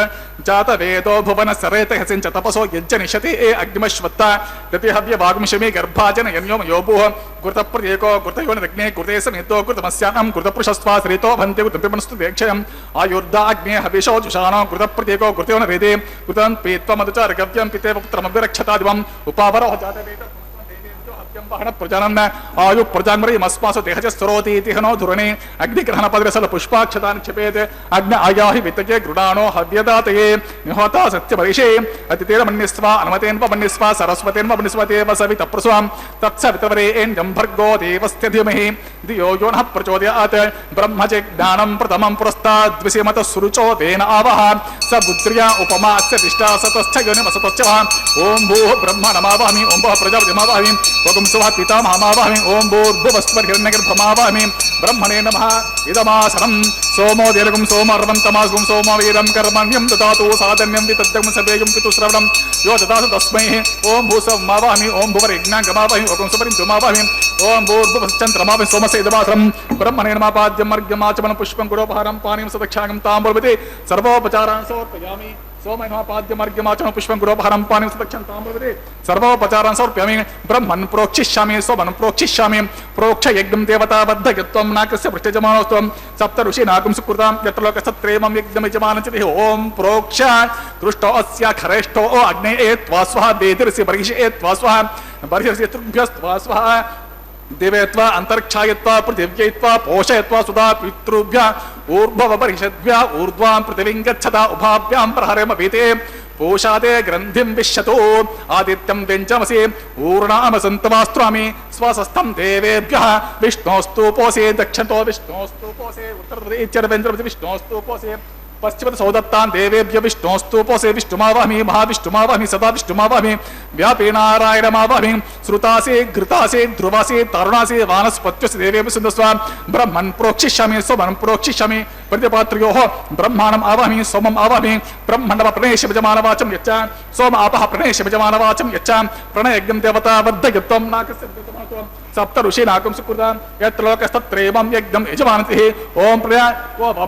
जातवेदो भुवन सरेत हसिञ्च तपसो यज्जनिषति ए अग्निमश्वत्ता प्रतिहव्य वाग्मिषमि गर्भाजन यन्योम योभुः कृतप्रत्येको कृतयोनिरग्ने कृते समेतो कृतमस्यानं कृतपृषस्वा श्रीतो भन्ति कृतपिमनस्तु देक्षयम् आयुर्दाग्ने हविषो जुषाणो कृतप्रत्येको कृतयोनिरेदे कृतं पीत्वमधुचारगव्यं पितेव पुत्रमभिरक्षतादिवम् उपावरो जातवेद प्रजानन आयु प्रजांगमरी मस्मासु देहज स्तरोति तिहनो धुरणे अग्निग्रहण पद्रसल पुष्पाक्षतानि क्षपेत अग्न आयाहि वितके गृणानो हव्यदातये निहोता सत्यपरिषे अतितेन मन्यस्वा अनुमतेन मन्यस्वा सरस्वतेन मन्यस्वतेव सवितप्रस्वां तत्सवितवरेण्यं भर्गो देवस्य धीमहि धियो यो नः प्रचोदयात् ब्रह्मचे ज्ञानं प्रथमं पुरस्ताद् द्विषीमत सुरुचो तेन आवह स बुद्ध्या उपमा अस्य दिष्टा सतश्च योनिमसतश्च ओं भूः ब्रह्म नमावामि ओं भूः प्रजापतिमावामि सुवः पितामहमावाहमि ओम भूर्भुवस्वर्हिरण्यगर्भमावाहमि ब्रह्मणे नमः इदमासनं सोमो दीर्घं सोमर्वन्तमासुं सोमवीरं कर्मण्यं ददातु साधन्यं वितद्यं सवेगं पितुश्रवणं यो ददातु तस्मै ओम भूसवमावाहमि ओम भुवरिज्ञागमावाहमि ओम सुपरिन्द्रमावाहमि ओम भूर्भुवश्चन्द्रमावाहमि सोमस्य इदमासनं ब्रह्मणे नमः पाद्यं अर्घ्यमाचमनं पुष्पं गुरोपहारं पानीयं सदक्षागं ताम्बूलमिति सर्वोपचारान् समर्पयामि सोमय नमः पाद्यमर्घ्यमाचमनं पुष्पं गुरोपहारं पानीयं सदक्षागं ताम्बूलमिति सर्वोपचारान् समर्पयामि ब्रह्मन् प्रोक्षिष्यामि सोमनं प्रोक्षिष्यामि प्रोक्ष यज्ञं देवताबद्धयत्वं नाकस्य पृष्ठजमानस्त्वं सप्त ऋषि नागं सुकृतां यत्र लोकसत्रेमं यज्ञं यजमानचितिः ओम प्रोक्ष दृष्टो अस्य खरेष्ठो अग्नेये त्वा स्वः वेदिर्षि बर्हिषे त्वा स्वः बर्हिषि तुभ्यस्त्वा स्वः देवेत्वा अंतरिक्षायत्वा पृथिव्यैत्वा पोषयत्वा सुधा पितृभ्यः ऊर्ध्ववबर्हिषद्भ्यः ऊर्ध्वां पृथिवीं गच्छता उभाभ्यां प्रहरेमपीते पोषादे ग्रन्थिं विश्यतो आदित्यं व्यञ्जमसि ऊर्णामसन्तमास्त्रामि स्वसस्थं देवेभ्यः विष्णोस्तु पोषे दक्षिणतो विष्णोस्तु पोषे उत्तरप्रदेशेन्द्रमसि विष्णोस्तु पोषे पश्चिमत सौदत्तान् देवेभ्य विष्णोस्तूपोषे विष्णुमावाहमि महाविष्णुमावाहमि सदा विष्णुमावाहमि व्यापीनारायणमावाहमि श्रुतासि घृतासि ध्रुवासि तारुणासि वानस्पत्योऽसि देवेभ्यः सुन्दस्व ब्रह्मन् प्रोक्षिष्यामि सोमनं प्रोक्षिष्यामि प्रतिपात्र्योः ब्रह्माणम् आवाहमि सोमम् आवाहमि ब्रह्मण्डव प्रणेश विजमानवाचं यच्च सोम आपः प्रणेश विजमानवाचं यच्च प्रणयज्ञं देवता वर्धयत्वं नाकस्य विद्यमानत्वं सप्त ऋषि नाकं सुकृतां यत्र लोकस्तत्रेमं यज्ञं यजमानतिः ओम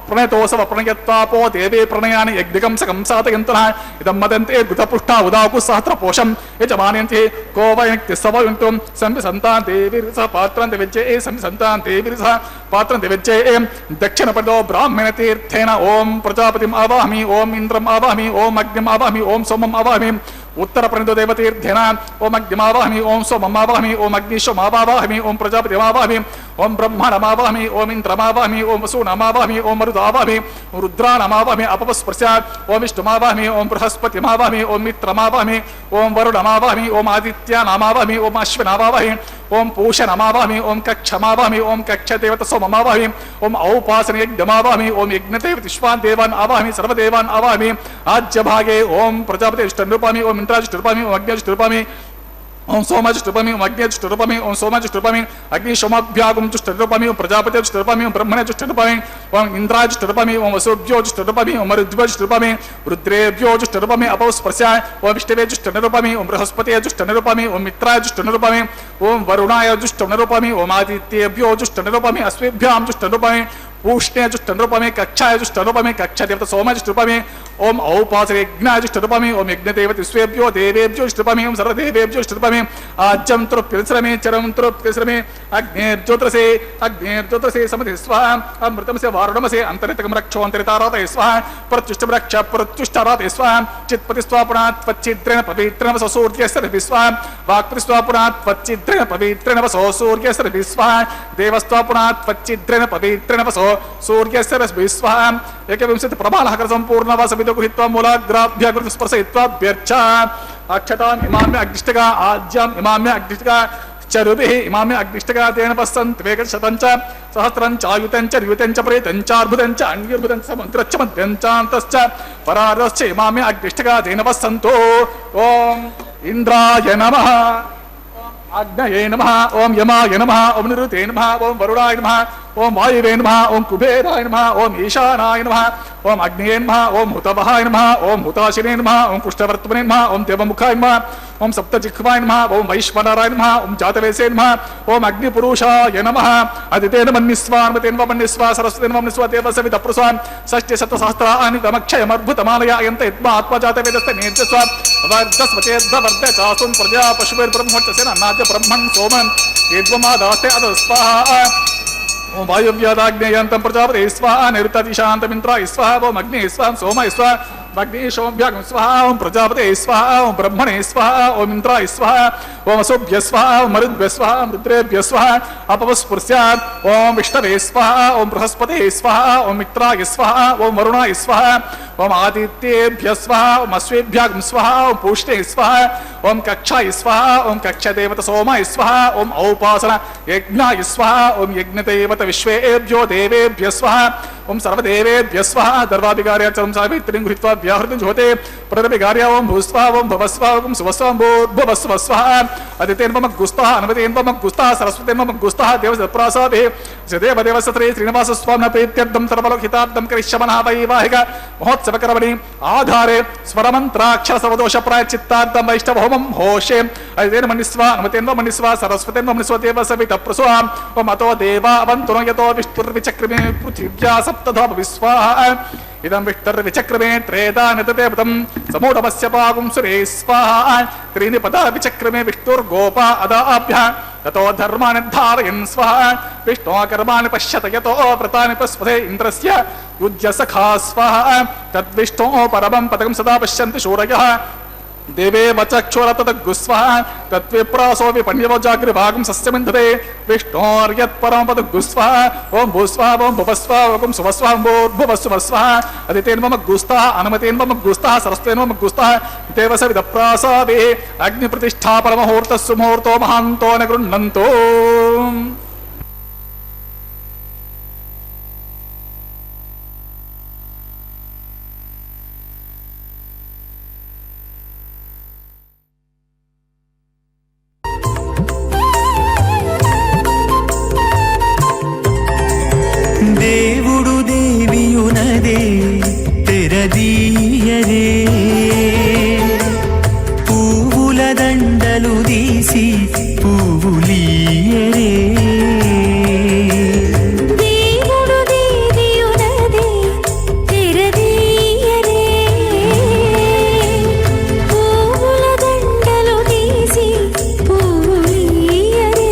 प्रणयतोऽसव प्रणयत्वापो देवे प्रणयानि यज्ञकं सकं साधयन्तः इदं मदन्ते घृतपुष्टा उदाकु सहस्रपोषं यजमानयन्ति को वयक्ति सवयुन्तुं संविसन्तां देवीर्सः पात्रं दिविज्ये संविसन्तां देवीर्सः पात्रं दिविज्ये दक्षिणपदो ब्राह्मण तीर्थेन ओम प्रजापतिम् आवाहमि ओम इन्द्रम् आवाहमि ओम अग्निम् आवाहमि ओम सोमम् आवाहमि उत्तर प्रणितो देवतीर्थेन ओम अग्निमावाहमि ओम सोममावाहमि ओम अग्निशोमावाहमि ओम प्रजापतिमावाहमि ओम ब्रह्मणमावाहमि ओम इन्द्रमावाहमि ओम वसूनमावाहमि ओम मरुदावाहमि रुद्राणमावाहमि अपवस्पृश्यात् ओम विष्णुमावाहमि ओम बृहस्पतिमावाहमि ओम मित्रमावाहमि ओम वरुणमावाहमि ओम आदित्यानामावाहमि ओम अश्विनावाहमि ओम पूषणमावाहमि ओम कक्षमावाहमि ओम कक्षदेवता सोममावाहमि ओम औपासनयज्ञमावाहमि ओम यज्ञदेवतिष्वान् देवान् आवाहमि सर्वदेवान् आवाहमि आज्यभागे ओम प्रजापतिष्ठरूपामि ओम इन्द्राजिष्ठरूपामि ओम अग्निजिष्ठरूपामि ओम सोमाजिष्ठरूपामि ओम अग्निजिष्ठरूपामि ओम सोमाजिष्ठरूपामि अग्निशोमाभ्यागं जुष्ठरूपामि ओम प्रजापतिजिष्ठरूपामि ओम ब्रह्मणजिष्ठरूपामि ओम इन्द्राजिष्ठरूपामि ओम वसुभ्योजिष्ठरूपामि ओम मरुद्भ्योजिष्ठरूपामि रुद्रेभ्योजिष्ठरूपामि अपस्पृश्याय ओम विष्णवेजिष्ठरूपामि ओम बृहस्पतिजिष्ठरूपामि ओम मित्राजिष्ठरूपामि ओम वरुणायजिष्ठरूपामि ओम आदित्येभ्योजिष्ठरूपामि अश्वेभ्यां जुष्ठरूपामि पूष्णेजुष्ठरूपामि कक्षायजुष्ठरूपामि कक्षदेवता सोमाजिष्ठरूपामि ओम औपासनयज्ञाजिष्ठरूपामि ओम यज्ञदेवतिष्वेभ्यो देवेभ्यो इष्टरूपामि ओम सर्वदेवेभ्यो इष्टरूपामि आज्यं तृप्यतिश्रमे चरं तृप्यतिश्रमे अग्नेर्ज्योतिषे समति स्वाहा अमृतमसे वारुणमसे अन्तरितकं रक्षो अन्तरितारातये स्वाहा प्रत्युष्टं रक्ष प्रत्युष्टारातये स्वाहा चित्पतिस्वापुनात् त्वच्चिद्रेण पवित्रेण वसो सूर्यस्य स्वाहा वाक्पतिस्वापुनात् त्वच्चिद्रेण पवित्रेण वसो सूर्यस्य स्वाहा देवस्वापुनात् त्वच्चिद्रेण पवित्रेण वसो सूर्यस्य स्वाहा एकविंशति प्रमाणः सम्पूर्णवासमिदो गृहीत्वा मूलाग्राभ्यः स्पर्शयित्वा व्यर्चा अक्षताम् इमाम्य अग्निष्टका आज्याम् इमाम्य अग्निष्टका चरुभिः इमाम्य अग्निष्टका तेन पश्यन्ति वेगशतं च सहस्रं च आयुतं च नियुतं च प्रेतं च अर्भुतं च अन्यर्भुतं च मन्त्रश्च मध्यञ्चान्तश्च परारश्च इमाम्य अग्निष्टका तेन पश्यन्तु ओम इन्द्राय नमः आज्ञये नमः ओम यमाय नमः ओम निरुते नमः ओम वरुणाय नमः ओम वायुवे नमः ओम कुबेराय नमः ओम ईशानाय नमः ओम अग्नये नमः ओम हुतवहाय नमः ओम हुताशिने नमः ओम पुष्टवर्त्मने नमः ओम देवमुखाय नमः ओम सप्तजिह्वाय नमः ओम वैश्वनराय नमः ओम जातवेसे नमः ओम अग्निपुरुषाय नमः अदितेन मन्निस्वान्मतेन वमन्निस्वा सरस्वतेन वमन्निस्वा देवसवितप्रुस्वान् षष्टिशतसहस्राणि तमक्षयमर्भुतमालयायन्त यद्मा आत्मजातवेदस्य नेर्जस्वा वर्धस्वचेद्वर्ध चासुन् प्रजा पशुभिर्ब्रह्मोच्चसेन अन्नाद्य ब्रह्मन् सोमन् यद्वमादास्ते अध स्वाहा ओम वायुव्यादाग्नेयन्तं प्रजापते स्वाहा नैऋत्यादिशान्तमिन्द्राय स्वाहा ओम अग्ने स्वाहा सोम स्वाहा अग्निशोभ्यागं स्वाहा ओम प्रजापते स्वाहा ओम ब्रह्मणे स्वाहा ओम इन्द्राय स्वाहा ओम असुभ्य स्वाहा ओम मरुद्भ्य स्वाहा ओम रुद्रेभ्य स्वाहा अपवस्पृश्यात् ओम विष्णवे स्वाहा ओम बृहस्पते स्वाहा ओम मित्राय स्वाहा ओम वरुणाय स्वाहा ओम आदित्येभ्य स्वाहा ओम अश्वेभ्यागं स्वाहा ओम पूष्णे स्वाहा ओम कक्षाय स्वाहा ओम कक्षदेवता सोमाय स्वाहा ओम औपासना यज्ञाय स्वाहा ओम यज्ञदेवता विश्वेभ्यो देवेभ्य स्वाहा ఓం సర్వదేవేభ్య స్వః దర్వాభిగార్యాచరం సావిత్రిం గృహీత్వా వ్యాహృతిం జోతే పునరభిగార్య ఓం భూస్వా ఓం భవస్వా ఓం సువస్వాం భూర్భువస్వ స్వః అదితేన్వమగ్గుస్తః అనవతేన్వమగ్గుస్తః సరస్వతేన్వమగ్గుస్తః దేవసత్ప్రాసాభే సదేవదేవసత్రే శ్రీనివాసస్వామిన ప్రీత్యర్థం సర్వలోకితార్థం కరిష్యమనః వైవాహిక మహోత్సవకర్మణి ఆధారే స్వరమంత్రాక్షర సర్వదోష ప్రాయశ్చిత్తార్థం వైష్ణవ హోమం హోషే అదితేన మన్నిస్వ అనవతేన్వమన్నిస్వ సరస్వతేన్వమన్నిస్వ దేవసవిత ప్రసూహాం ఓం అతో దేవా అవంతునో యతో విష్ణుర్విచక్రమే పృథివ్యా సప్తధా విశ్వాహ ఇదం విష్ణుర్విచక్రమే త్రేదా నితతే సమూఢమస్య పాగుం సురే స్వాహ త్రీని పదా విచక్రమే విష్ణుర్గోపా అదాభ్య తతో ధర్మాన్ని ధారయన్ స్వాహ విష్ణో కర్మాణి పశ్యత యతో వ్రతాని పస్పదే ఇంద్రస్య యుజ్య సఖా స్వాహ తద్విష్ణో పరమం పదకం సదా పశ్యంతి శూరయః దేవే వచక్షురతద్గుస్వః తద్విప్రాసో విపణ్యవజాగ్రిభాగం సస్యమింధతే విష్ణోర్యత్పరమపదగుస్వః ఓం భూస్వః ఓం భువస్వః ఓం సువస్వః ఓం భూర్భువస్సువస్వః అదితేన్వమగ్గుస్తః అనుమతేన్వమగ్గుస్తః సరస్వతేన్వమగ్గుస్తః దేవసవిదప్రాసాదే అగ్నిప్రతిష్ఠాపరమహూర్తः సుముహూర్తో మహాంతో న గృహ్ణంతో. దేవుడు దేవియునదే తెరదీయరే పువ్వుల దండలు తీసి పువ్వులీయరే దేవుడు దేవియునదే తెరదీయరే పువ్వుల దండలు తీసి పువ్వులీయరే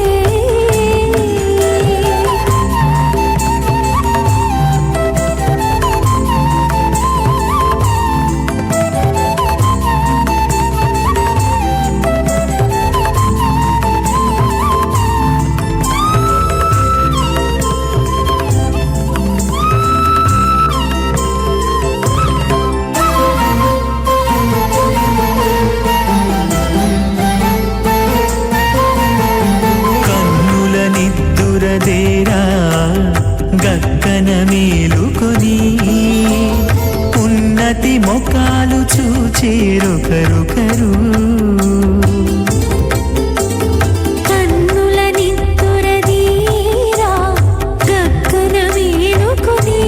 కన్నుల నిద్దురదేరా గక్కన మేలుకొని ఉన్నతి మొకాలు చూచేరొకరొకరు కన్నుల నిద్దురదీరా గగ్గన మేలుకొని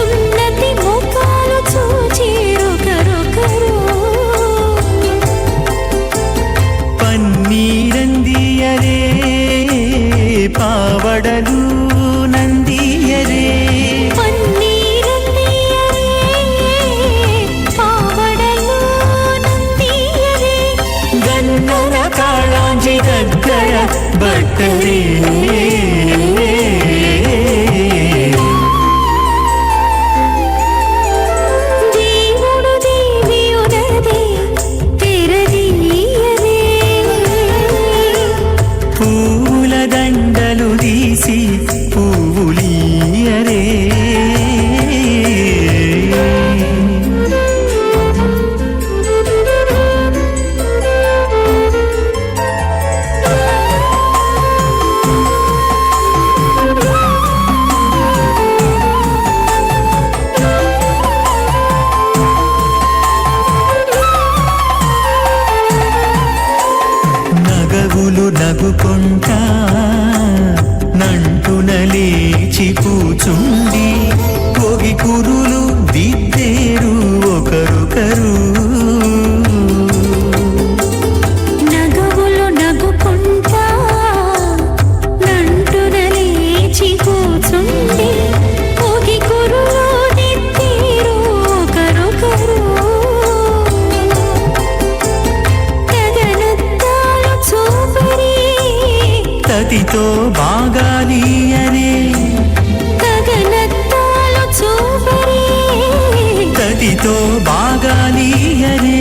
ఉన్నతి ముఖాలు చూచేరొకరొకరు పన్నీరందియరే పావడలు నందియరే పన్నీరందియరే పావడలు నందియరే గన్నర కాళాంజి దగ్గర బట్టరే దేవుడు దేవియునదే తెరదీయరే పూల దండలు తీసి పువ్వులీయరే నగవులు నగుకొంటా నంటున లేచి కూచుండి పొగి కురులు దిద్దేరు ఒకరొకరు నగవులు నగుకుంటా నంటున లేచి కూచుండి పొగి కురులు దిద్దేరు ఒకరొకరు గగనత్తాలు చూపరి తతితో బాగాలీయరే గగనత్తాలు చూపరి తతితో బాగాలీయరే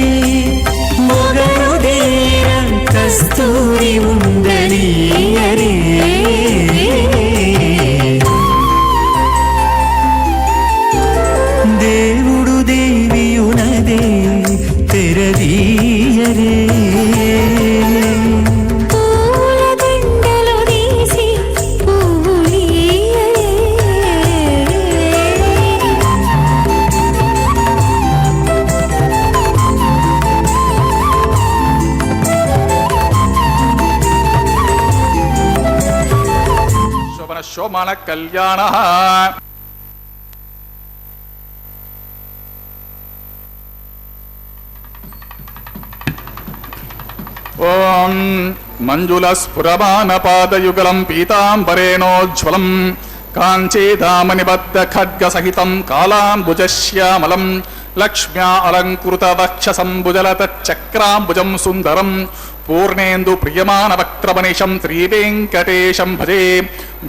మొగరుదేర కస్తూరి ఉండనీయరే దేవుడు దేవియునదే తెరదీయరే పూల దండలు తీసి పువ్వులీయరే ಶೋಮನ ಕಲ್ಯಾಣ. ಓಂ ಮಂಜುಲ ಸ್ಫುರಮಾನ ಪಾದಯುಗಲಂ ಪೀತಾಂಬರೇಣೋಜ್ವಲಂ ಕಾಂಚೀದಾಮನಿಬದ್ಧ ಖಡ್ಗ ಸಹಿತಂ ಕಾಲಾಂಬುಜಶ್ಯಾಮಲಂ ಲಕ್ಷ್ಮ್ಯಾ ಅಲಂಕೃತ ವಕ್ಷಸಂಬುಜಲತಚ್ಚಕ್ರಾಂಬುಜಂ ಸುಂದರಂ ಪೂರ್ಣೇಂದು ಪ್ರಿಯಮಾನ ವಕ್ತ್ರಮನಿಶಂ ಶ್ರೀವೆಂಕಟೇಶಂ ಭಜೆ.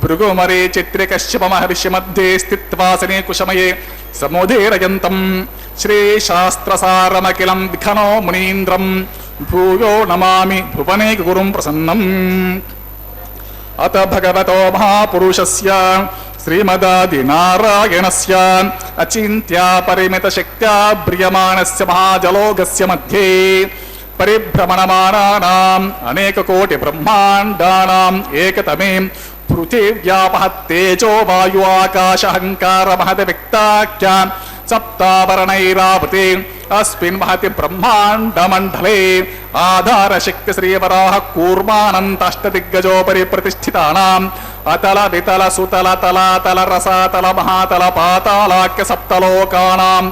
ಭೃಗುಮರೆ ಚಿತ್ರಿಕಶ್ಯಪ ಮಹರ್ಷಿ ಮಧ್ಯೆ ಸ್ಥಿತ್ವಾಸನೆ ಕುಶಮಯೇ ಸಮೋದೇರಯಂತಂ ಶ್ರೀಶಾಸ್ತ್ರಸಾರಮಖಿಲಂ ವಿಖನೋ ಮುನೀಂದ್ರಂ ಭೂಯೋ ನಮಾಮಿ ಭುವನೇ ಗುರುಂ ಪ್ರಸನ್ನಂ. ಅತ ಭಗವತೋ ಮಹಾಪುರುಷಸ್ಯ ಶ್ರೀಮದಾದಿನಾರಾಯಣಸ್ಯ ಅಚಿಂತ್ಯ ಪರಿಮಿತ ಶಕ್ತ್ಯಾ ಬ್ರಿಯಮಾಣಸ್ಯ ಮಹಾಜಲೋಗಸ್ಯ ಮಧ್ಯೆ ಪರಿಭ್ರಮಣಮಾನಾನಾಂ ಅನೇಕ ಕೋಟಿ ಬ್ರಹ್ಮಾಂಡಾನಾಂ ಏಕತಮೇ ಪೃಥಿವ್ಯಾಪಃ ತೇಜೋ ವಾಯು ಆಕಾಶ ಅಹಂಕಾರ ಮಹದ ವ್ಯಕ್ತಾಖ್ಯ ಸಪ್ತಾವರಣೈರಾವತೆ ಅಸ್ಮಿನ್ ಮಹತಿ ಬ್ರಹ್ಮಾಂಡ ಮಂಡಲೇ ಆಧಾರ ಶಕ್ತಿ ಶ್ರೀವರಾಹ ಕೂರ್ಮಾನಂತ ಅಷ್ಟದಿಗ್ಗಜೋಪರಿ ಪ್ರತಿಷ್ಠಿತಾನಾಂ ಅತಲ ವಿತಲ ಸುತಲ ತಲಾತಲ ರಸಾತಲ ಮಹಾತಲ ಪಾತಾಳಾಖ್ಯ ಸಪ್ತಲೋಕಾನಾಂ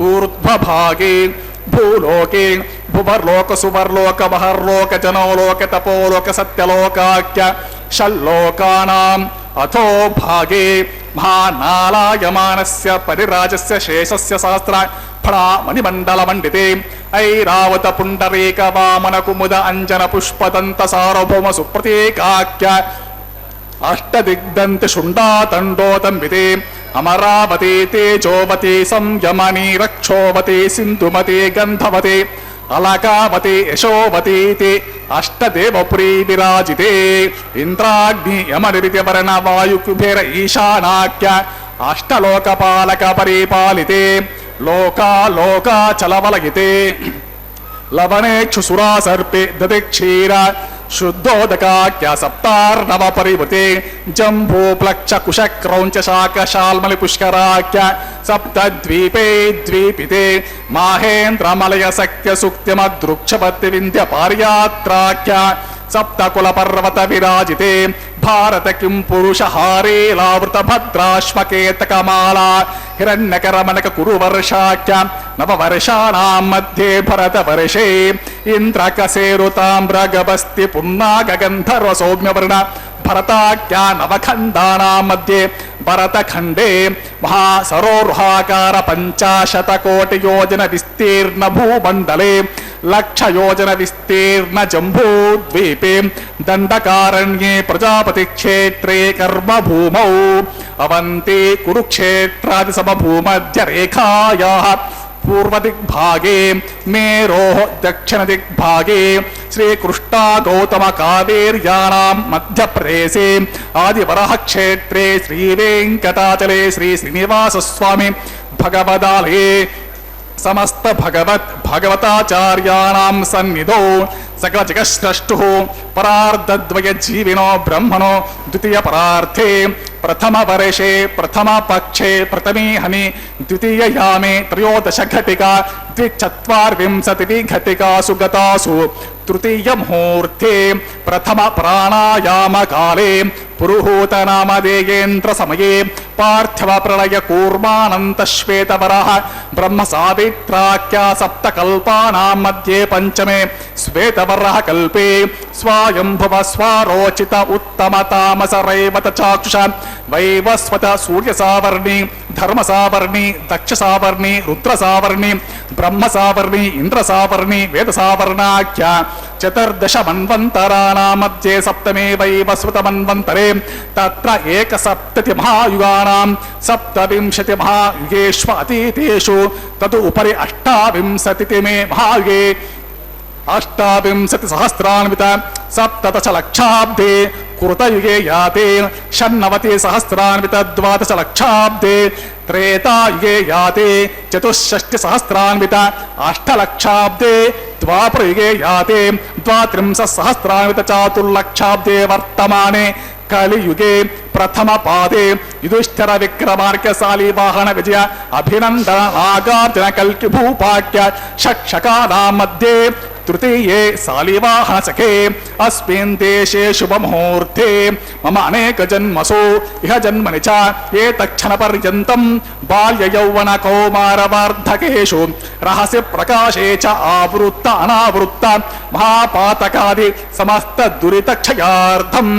ಊರ್ಧ್ವಭಾಗೇ ಭೂಲೋಕೆ ಭುವರ್ಲೋಕ ಸುವರ್ಲೋಕ ಮಹರ್ಲೋಕ ಜನೋಲೋಕ ತಪೋಲೋಕ ಸತ್ಯಲೋಕಾಖ್ಯ ಷಲ್ಲೋಕಾನಾಂ ಅಥೋ ಭಾಗೇ ಮಹಾನಾಲಾಯಮಾನಸ್ಯ ಪರಿರಾಜಸ್ಯ ಶೇಷಸ್ಯ ಸಹಸ್ರ ಫಣಾ ಮಣಿಮಂಡಲ ಮಂಡಿತೆ ಐರಾವತ ಪುಂಡರೀಕ ವಾಮನ ಕುಮುದ ಅಂಜನ ಪುಷ್ಪದಂತ ಸಾರ್ವಭೌಮ ಸುಪ್ರತೀಕಾಖ್ಯ ಅಷ್ಟದಿಗ್ಧಂತೆ ಶುಂಡಾತಂಡೋತಂಬಿತೆ ಅಮರಾವತಿ ತೇಜೋವತಿ ಸಂಯಮನಿ ರಕ್ಷೋವತಿ ಸಿಂಧುಮತಿ ಗಂಧವತಿ ಅಲಕಾವತಿ ಯಶೋವತೀತಿ ಅಷ್ಟದೇವಪುರಿ ವಿರಾಜಿತೆ ಇಂದ್ರಾಗ್ನಿ ಯಮನಿರಿತಿ ವರ್ಣ ವಾಯು ಕುಬೇರ ಈಶಾನಾಖ್ಯ ಅಷ್ಟಲೋಕಪಾಲಕ ಪರಿಪಾಲಿತೆ ಲೋಕಾಲೋಕಾಚಲವಲಗಿತೆ ಲವಣೇಕ್ಷು ಸುರಾ ಸರ್ಪೆ ದದೆ ಕ್ಷೀರ ಶುದ್ಧೋದಕಾಖ್ಯ ಸಪ್ತಾರ್ಣವ ಪರಿವೃತೆ ಜಂಬೂ ಪ್ಲಕ್ಷ ಕುಶ ಕ್ರೌಂಚ ಶಾಖ ಶಾಲ್ಮಲಿ ಪುಷ್ಕರಾಖ್ಯ ಸಪ್ತದ್ವೀಪೇ ದ್ವೀಪಿತೆ ಮಾಹೇಂದ್ರ ಮಲಯ ಸಖ್ಯ ಸುಕ್ತಿಮದೃಕ್ಷಪತಿ ವಿಂಧ್ಯ ಪಾರ್ಯಾತ್ರಾಖ್ಯ ಸಪ್ತಕುಲ ಪರ್ವತ ವಿರಾಜಿತೆ ಭಾರತ ಕಿಂ ಪುರುಷ ಹಾರೇಲಾವೃತ ಭದ್ರಾಶ್ವಕೇತಕ ಮಾಲಾ ಹಿರಣ್ಯಕರಮಣಕ ಕುರು ವರ್ಷಾಖ್ಯ ನವವರ್ಷಾಣಾಂ ಮಧ್ಯೆ ಭರತ ವರ್ಷೇ ಇಂದ್ರಕಸೇರು ತಾಮ್ರ ಗಭಸ್ತಿ ಪುನ್ನಾಗ ಗಂಧರ್ವ ಸೌಮ್ಯವರ್ಣ ಭರತಾಖ್ಯ ನವಖಂಡಾನಾಂ ಮಧ್ಯೆ ಭರತಖಂಡೇ ಮಹಾಸರೋರುಹಾಕಾರ ಪಂಚಾಶತ ಕೋಟಿ ಯೋಜನ ವಿಸ್ತೀರ್ಣ ಭೂಮಂಡಲೆ ಲಕ್ಷ ಯೋಜನ ವಿಸ್ತೀರ್ಣ ಜಂಬೂದ್ವೀಪೆ ದಂಡಕಾರಣ್ಯೇ ಪ್ರಜಾಪತಿ ಕ್ಷೇತ್ರೇ ಕರ್ಮ ಭೂಮೌ ಅವಂತಿ ಕುರುಕ್ಷೇತ್ರಾದಿ ಸಮಭೂಮಧ್ಯ ರೇಖಾಯಾಃ ಪೂರ್ವದಿಗ್ಭಾಗೆ ಮೇರೋಃ ದಕ್ಷಿಣದಿಗ್ಭಾಗೆ ಶ್ರೀಕೃಷ್ಣ ಗೌತಮ ಕಾವೇರ್ಯಾನಾಂ ಮಧ್ಯಪ್ರದೇಶೆ ಆದಿವರಹ ಕ್ಷೇತ್ರೇ ಶ್ರೀವೆಂಕಟಾಚಲೆ ಶ್ರೀ ಶ್ರೀನಿವಾಸಸ್ವಾಮಿ ಭಗವದಾಲಯೇ ಸಮಸ್ತ ಭಗವತಾಚಾರ್ಯಾಣಾಂ ಸನ್ನಿಧೌ ಸಕಲ ಜಗತ್ಸ್ರಷ್ಟುಃ ಪರಾರ್ಧದ್ವಯ ಜೀವಿನೋ ಬ್ರಹ್ಮಣೋ ದ್ವಿತೀಯ ಪರಾರ್ಥೇ ಪ್ರಥಮ ವರ್ಷೇ ಪ್ರಥಮ ಪಕ್ಷೇ ಪ್ರಥಮೇ ಹನಿ ದ್ವಿತೀಯ ಯಾಮೆ ತ್ರಯೋದಶ ಘಟಿಕಾ ದ್ವಿಚತ್ವಾರ್ವಿಂಶತಿ ಘಟಿಕಾಸು ಗತಾಸು ತೃತೀಯ ಮುಹೂರ್ತೆ ಪ್ರಥಮ ಪ್ರಾಣಾಯಾಮ ಕಾಲೇ ಪುರುಹೂತ ನಾಮಧೇಯೇಂದ್ರ ಸಮಯೇ ಪಾರ್ಥಿವ ಪ್ರಳಯ ಕೂರ್ಮಾನಂತ ಶ್ವೇತವರಃ ಬ್ರಹ್ಮ ಸಾವಿತ್ರಾಖ್ಯ ಸಪ್ತಕಲ್ಪಾನಾಂ ಮಧ್ಯೆ ಪಂಚಮೇ ಶ್ವೇತವರಃ ಕಲ್ಪೇ ಸ್ವಾಯಂಭುವ ಸ್ವಾರೋಚಿತ ಉತ್ತಮ ತಾಮಸ ರೈವತ ಚಾಕ್ಷುಷ ವೈವಸ್ವತ ಸೂರ್ಯ ಸಾವರ್ಣಿ ಧರ್ಮ ಸಾವರ್ಣಿ ದಕ್ಷ ಸಾವರ್ಣಿ ರುದ್ರ ಸಾವರ್ಣಿ ಬ್ರಹ್ಮ ಸಾವರ್ಣಿ ಇಂದ್ರ ಸಾವರ್ಣಿ ವೇದ ಸಾವರ್ಣಾಖ್ಯ ಚತುರ್ದಶ ಮನ್ವಂತರಾಣಾಂ ಮಧ್ಯೆ ಸಪ್ತಮೇ ವೈವಸ್ವತ ಮನ್ವಂತರೆ ತತ್ರ ಏಕಸಪ್ತತಿ ಮಹಾಯುಗಾನಾಂ ಸಪ್ತವಿಂಶತಿ ಮಹಾಯುಗೇಶ್ವ ಅತೀತೇಷು ತದು ಉಪರಿ ಅಷ್ಟಾವಿಂಶತಿ ಮೇ ಮಹಾಯುಗೆ ಅಷ್ಟಾವಿಂಶತಿ ಸಹಸ್ರಾನ್ವಿತ ಸಪ್ತದಶ ಲಕ್ಷಾಬ್ಧೆ ಕೃತಯುಗೆ ಯಾತೆ ಷಣ್ಣವತಿ ಸಹಸ್ರಾನ್ವಿತ ದ್ವಾದಶ ಲಕ್ಷಾಬ್ಧೆ ತ್ರೇತಾಯುಗೆ ಯಾತೆ ಚತುಷ್ಷಷ್ಟಿ ಸಹಸ್ರಾನ್ವಿತ ಅಷ್ಟಲಕ್ಷಾಬ್ಧೆ ದ್ವಾಪರಯುಗೆ ಯಾತೆ ದ್ವಾತ್ರಿಂಶ ಸಹಸ್ರಾನ್ವಿತ ಚಾತುರ್ಲಕ್ಷಾಬ್ಧೆ ವರ್ತಮಾನೆ ಕಲಿಯುಗೆ ಪ್ರಥಮ ಪಾದೆ ಯುಧಿಷ್ಠಿರ ವಿಕ್ರಮಾರ್ಕ್ಯ ಸಾಲಿವಾಹನ ವಿಜಯ ಅಭಿನಂದನ ನಾಗಾರ್ಜುನ ಕಲ್ಕಿ ಭೂಪಾಕ್ಯ ಷಟ್ಶಕಾನಾಂ ಮಧ್ಯೆ तृतीये सालिवाहनसखे अस्मिन् देशे शुभमुहूर्ते मम अनेकजन्मसु इह जन्मनि च एतत्क्षणपर्यन्तं बाल्ययौवनकौमारवार्धकेषु रहस्य प्रकाशे च आवृत्त अनावृत्त महापातकादि समस्त दुरितक्षयार्थं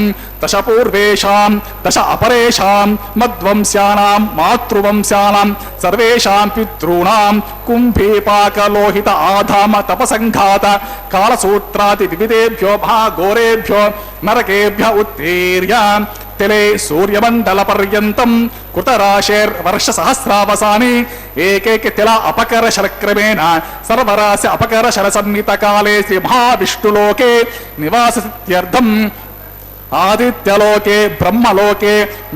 दश पूर्वेषां दश अपरेषां मद्वंस्यानां मातृवंस्यानां सर्वेषां पितॄणां कुम्भीपाकलोहित आधाम तपसङ्घात कालसूत्रादि विविधेभ्यो महाघोरेभ्यो नरकेभ्य उत्तीर्य तिले सूर्यमण्डलपर्यन्तं कृतराशेर्वर्षसहस्रावसाने एकैक तिल अपकरशरक्रमेण सर्वरास्य अपकरशरसन्नितकाले श्रीमहाविष्णुलोके निवाससिद्ध्यर्थम् आदित्यलोके ब्रह्मलोके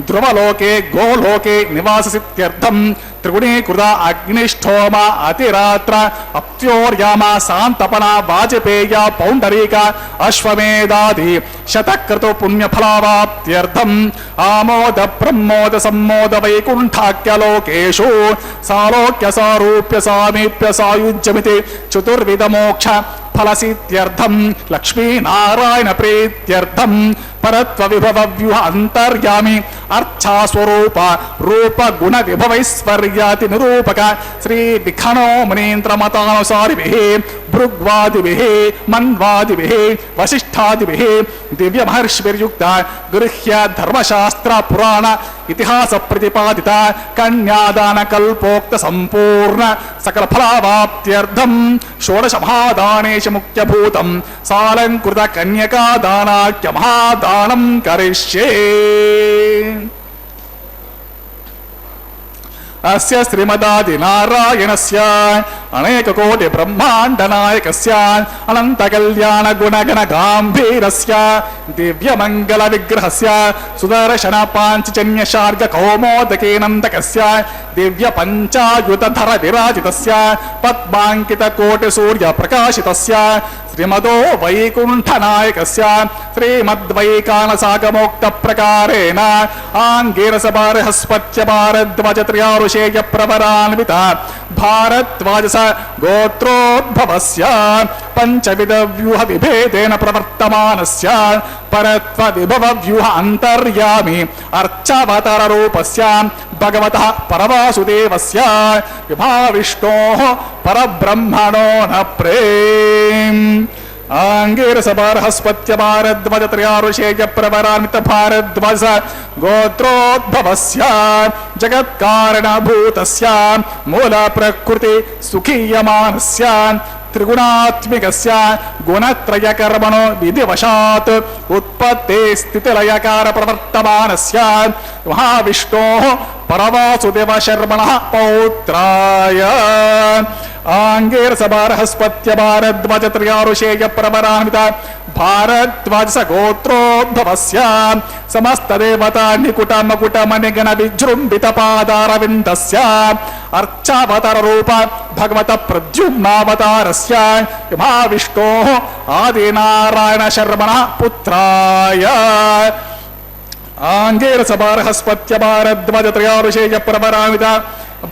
ध्रुवलोके गोलोके निवाससिद्ध्यर्थं त्रिगुणीकृत अग्निष्ठोम अतिरात्र अप्त्योर्याम शान्तपन वाजपेय पौण्डरीक अश्वमेधादि शतक्रतु पुण्यफलावाप्त्यर्थम् आमोद ब्रह्मोद सम्मोद वैकुण्ठाख्यलोकेषु सालोक्य सारूप्य सामीप्य सायुज्यमिति चतुर्विध मोक्ष फलसिद्ध्यर्थं लक्ष्मीनारायण प्रीत्यर्थं परत्व विभव व्यूह अंतर्यामी अर्चा स्वरूप रूप गुण विभवैश्वर्याति निरूपक श्री विखनो मुनीन्द्र मतानुसारिभिः भृग्वादिभिः मन्वादिभिः वसिष्ठादिभिः दिव्य महर्षिभिर्युक्त गृह्य धर्मशास्त्र पुराण इतिहास प्रतिपादित कन्यादान कल्पोक्त संपूर्ण सकल फलावाप्त्यर्थं षोडश महादानेश मुख्यभूतं सालंकृत कन्यका दानाख्य महादानं करिष्ये। अस्य श्रीमदादिनारायणस्य अनेककोटि ब्रह्माण्डनायकस्य अनन्तकल्याण गुणगण गाम्भीरस्य दिव्यमङ्गलविग्रहस्य सुदर्शन पाञ्चजन्य शार्ग कौमोदकेनन्दकस्य दिव्य पञ्चायुधधर विराजितस्य पद्माङ्कित कोटि सूर्य प्रकाशितस्य श्रीमदो वैकुण्ठनायकस्य श्रीमद्वैकानसागमोक्त प्रकारेण आङ्गीरसभारहस्पत्य भारद्वाज त्रयारुषेय प्रवरान्वित भारद्वाजस गोत्रोद्भवस्य पंचविध व्यूह विभेदेन प्रवर्तमानस्य परत्व विभव व्यूह अंतर्यामी अर्चावतार रूपस्य भगवतः परवासुदेवस्य विभाविष्णोः परब्रह्मणो न प्रेम आंगीरसभारहस्पत्य भारद्वाज त्रयारुषेय प्रवरान्वित भारद्वाज गोत्रोद्भवस्य जगत्कारणभूतस्य मूल प्रकृति सुखीयमानस्य त्रिगुणात्मिकस्य गुणत्रयकर्मणो विधिवशात् उत्पत्ते स्थितिलयकार प्रवर्तमानस्य महाविष्णोः परवासुदेव शर्मणः पौत्राय आंगीरसभारहस्पत्य भारद्वाज त्रयारुषेय प्रवरान्वित भारद्वाज गोत्रोद्भवस्य समस्त देवता निकुट मकुट मणिगण विजृंभित पादारविन्दस्य अर्चावतार रूप भगवत प्रद्युम्नावतारस्य महाविष्णोः आदिनारायण शर्मणः पुत्राय आंगीरसभारहस्पत्य भारद्वाज त्रयारुषेय प्रवरान्वित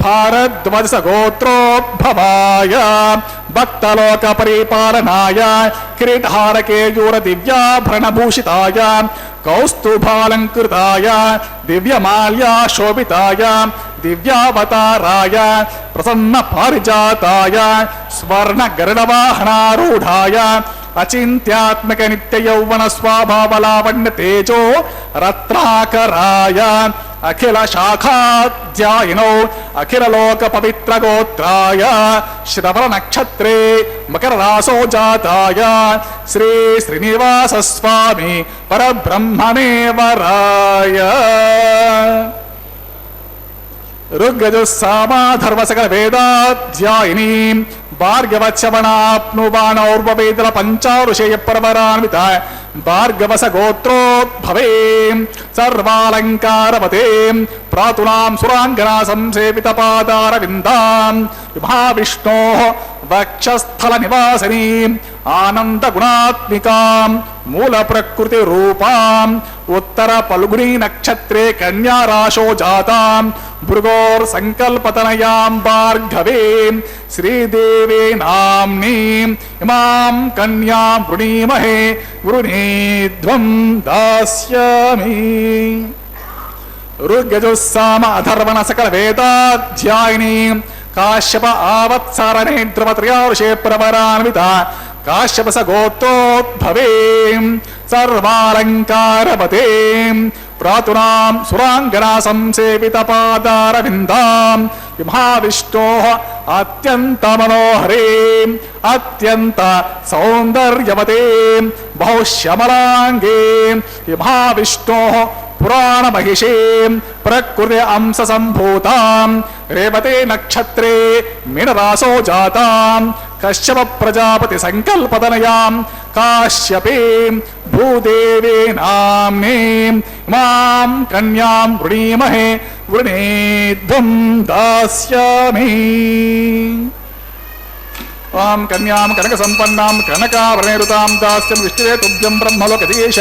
भारद्वाज गोत्रोद्भवाय भक्तलोक परिपालनाय किरीटहारकेयूर दिव्याभरणभूषिताय कौस्तुभालंकृताय दिव्यमाल्या शोभिताय दिव्यावताराय प्रसन्न पारिजाताय स्वर्ण गरुडवाहनारूढ़ाय अचिंत्यात्मक नित्य यौवन स्वाभावलावण्य तेजो रत्नाकराय अखिल शाखाध्यायिनो अखिल लोक पवित्र गोत्राय श्रवण नक्षत्रे मकर रासो जाताय श्री श्रीनिवास स्वामी परब्रह्मणे वराय ऋग्यजुस्सामा धर्म सकल वेदाध्यायिनी भार्गवच्छवनाप्नुवानौर्ववेदल पंचारुषेय परवरान्वित भार्गवस गोत्रोद्भवे सर्वालंकारवते प्रातुनां सुरांगना संसेवित पादारविन्दां महाविष्णोः ವಕ್ಷಸ್ಥಲ ನಿವಾಸಿನೀಂ ಆನಂದ ಗುಣಾತ್ಮಿಕಾಂ ಮೂಲ ಪ್ರಕೃತಿ ರೂಪಾಂ ಉತ್ತರ ಫಲ್ಗುಣಿ ನಕ್ಷತ್ರೇ ಕನ್ಯಾ ರಾಶೋ ಜಾತಾಂ ಭೃಗೋರ್ ಸಂಕಲ್ಪತನಯಾಂ ಭಾರ್ಗವೀಂ ಶ್ರೀದೇವೇ ನಾಮ್ನೀಂ ಇಮಾಂ ಕನ್ಯಾಂ ವೃಣೀಮಹೇ ವೃಣೀಧ್ವಂ ದಾಸ್ಯಾಮಿ. ಋಗ್ಯಜುಸ್ಸಾಮ ಅಧರ್ವಣ ಸಕಲ ವೇದಾಧ್ಯಾಯಿನಿ ಕಾಶ್ಯಪ ಆವತ್ಸಾರಣೆ ಧ್ರುವತ್ರಯಾಋಷೇ ಪ್ರವರಾನ್ವಿತ ಕಾಶ್ಯಪ ಸ ಗೋತ್ರೋದ್ಭವೇಂ ಸರ್ವಾಲಂಕಾರಪತೇಂ ಪ್ರಾತುನಾಂ ಸುರಾಂಗನಾ ಸಂಸೇವಿತ ಪಾದಾರವಿಂದಾಂ ಮಹಾವಿಷ್ಣೋಃ ಅತ್ಯಂತ ಮನೋಹರೇಂ ಅತ್ಯಂತ ಸೌಂದರ್ಯವತೇಂ ಬಹುಶ್ಯಮಲಾಂಗೇಂ ಮಹಾವಿಷ್ಣೋಃ ಪುರಾಣ ಮಹಿಷೇಂ ಪ್ರಕೃತಿ ಅಂಶ ಸಂಭೂತಾಂ ರೇವತೆ ನಕ್ಷತ್ರೇ ಮೀನರಾಸೋ ಜಾತಾಂ ಕಶ್ಯಪ ಪ್ರಜಾಪತಿ ಸಂಕಲ್ಪತನಯಾಂ ಕಾಶ್ಯಪೇಂ ಭೂದೇವೇ ನಾಮ್ನೇಂ ಇಮಾಂ ಕನ್ಯಾಂ ವೃಣೀಮಹೇ ವೃಣೀಧ್ವಂ ದಾಸ್ಯಾಮಿ. ಓಂ ಕನ್ಯಾಂ ಕನಕ ಸಂಪನ್ನಾಂ ಕನಕಾಭರಣೇರುತಾಂ ದಾಸ್ಯಂ ವಿಷ್ಣುವೇ ತುಭ್ಯಂ ಬ್ರಹ್ಮಲೋಕಧೀಶ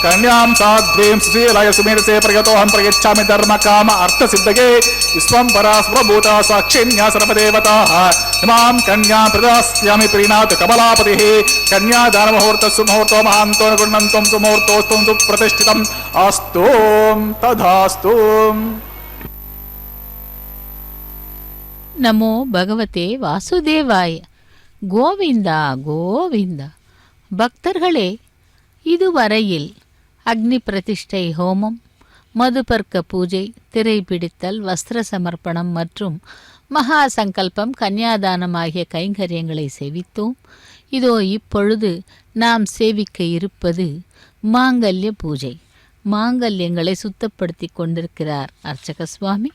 ಕನ್ಯಾಂ ಸಾಧ್ವೀಂ ಸುಶೀಲಾಯ ಸುಮೇಧಸೇ ಪ್ರಯತೋಹಂ ಪ್ರಯಚ್ಛಾಮಿ ಧರ್ಮ ಕಾಮ ಅರ್ಥ ಸಿದ್ಧಗೆ ವಿಶ್ವಂ ಪರಾ ಸ್ವಭೂತ ಸಾಕ್ಷಿಣ್ಯ ಸರ್ವದೇವತಾಃ ಇಮಾಂ ಕನ್ಯಾಂ ಪ್ರದಾಸ್ಯಾಮಿ ಪ್ರೀಣಾತ್ ಕಮಲಾಪತಿಃ ಕನ್ಯಾದಾನ ಮುಹೂರ್ತ ಸುಮುಹೂರ್ತೋ ಮಹಾಂತೋ ಗುಣಂತಂ ಸುಮುಹೂರ್ತೋಸ್ತಂ ಸುಪ್ರತಿಷ್ಠಿತಂ ಅಸ್ತೋ ತಥಾಸ್ತು. ನಮೋ ಭಗವತೆ ವಾಸುದೇವಾಯ. கோவிந்தா கோவிந்தா. பக்தர்களே, இதுவரையில் அக்னி பிரதிஷ்டை ஹோமம், மதுபர்க்க பூஜை, திரை பிடித்தல், வஸ்திர சமர்ப்பணம் மற்றும் மகா சங்கல்பம், கன்னியாதானம் ஆகிய கைங்கரியங்களை சேவித்தோம். இதோ இப்பொழுது நாம் சேவிக்க இருப்பது மாங்கல்ய பூஜை. மாங்கல்யங்களை சுத்தப்படுத்தி கொண்டிருக்கிறார் அர்ச்சக சுவாமி.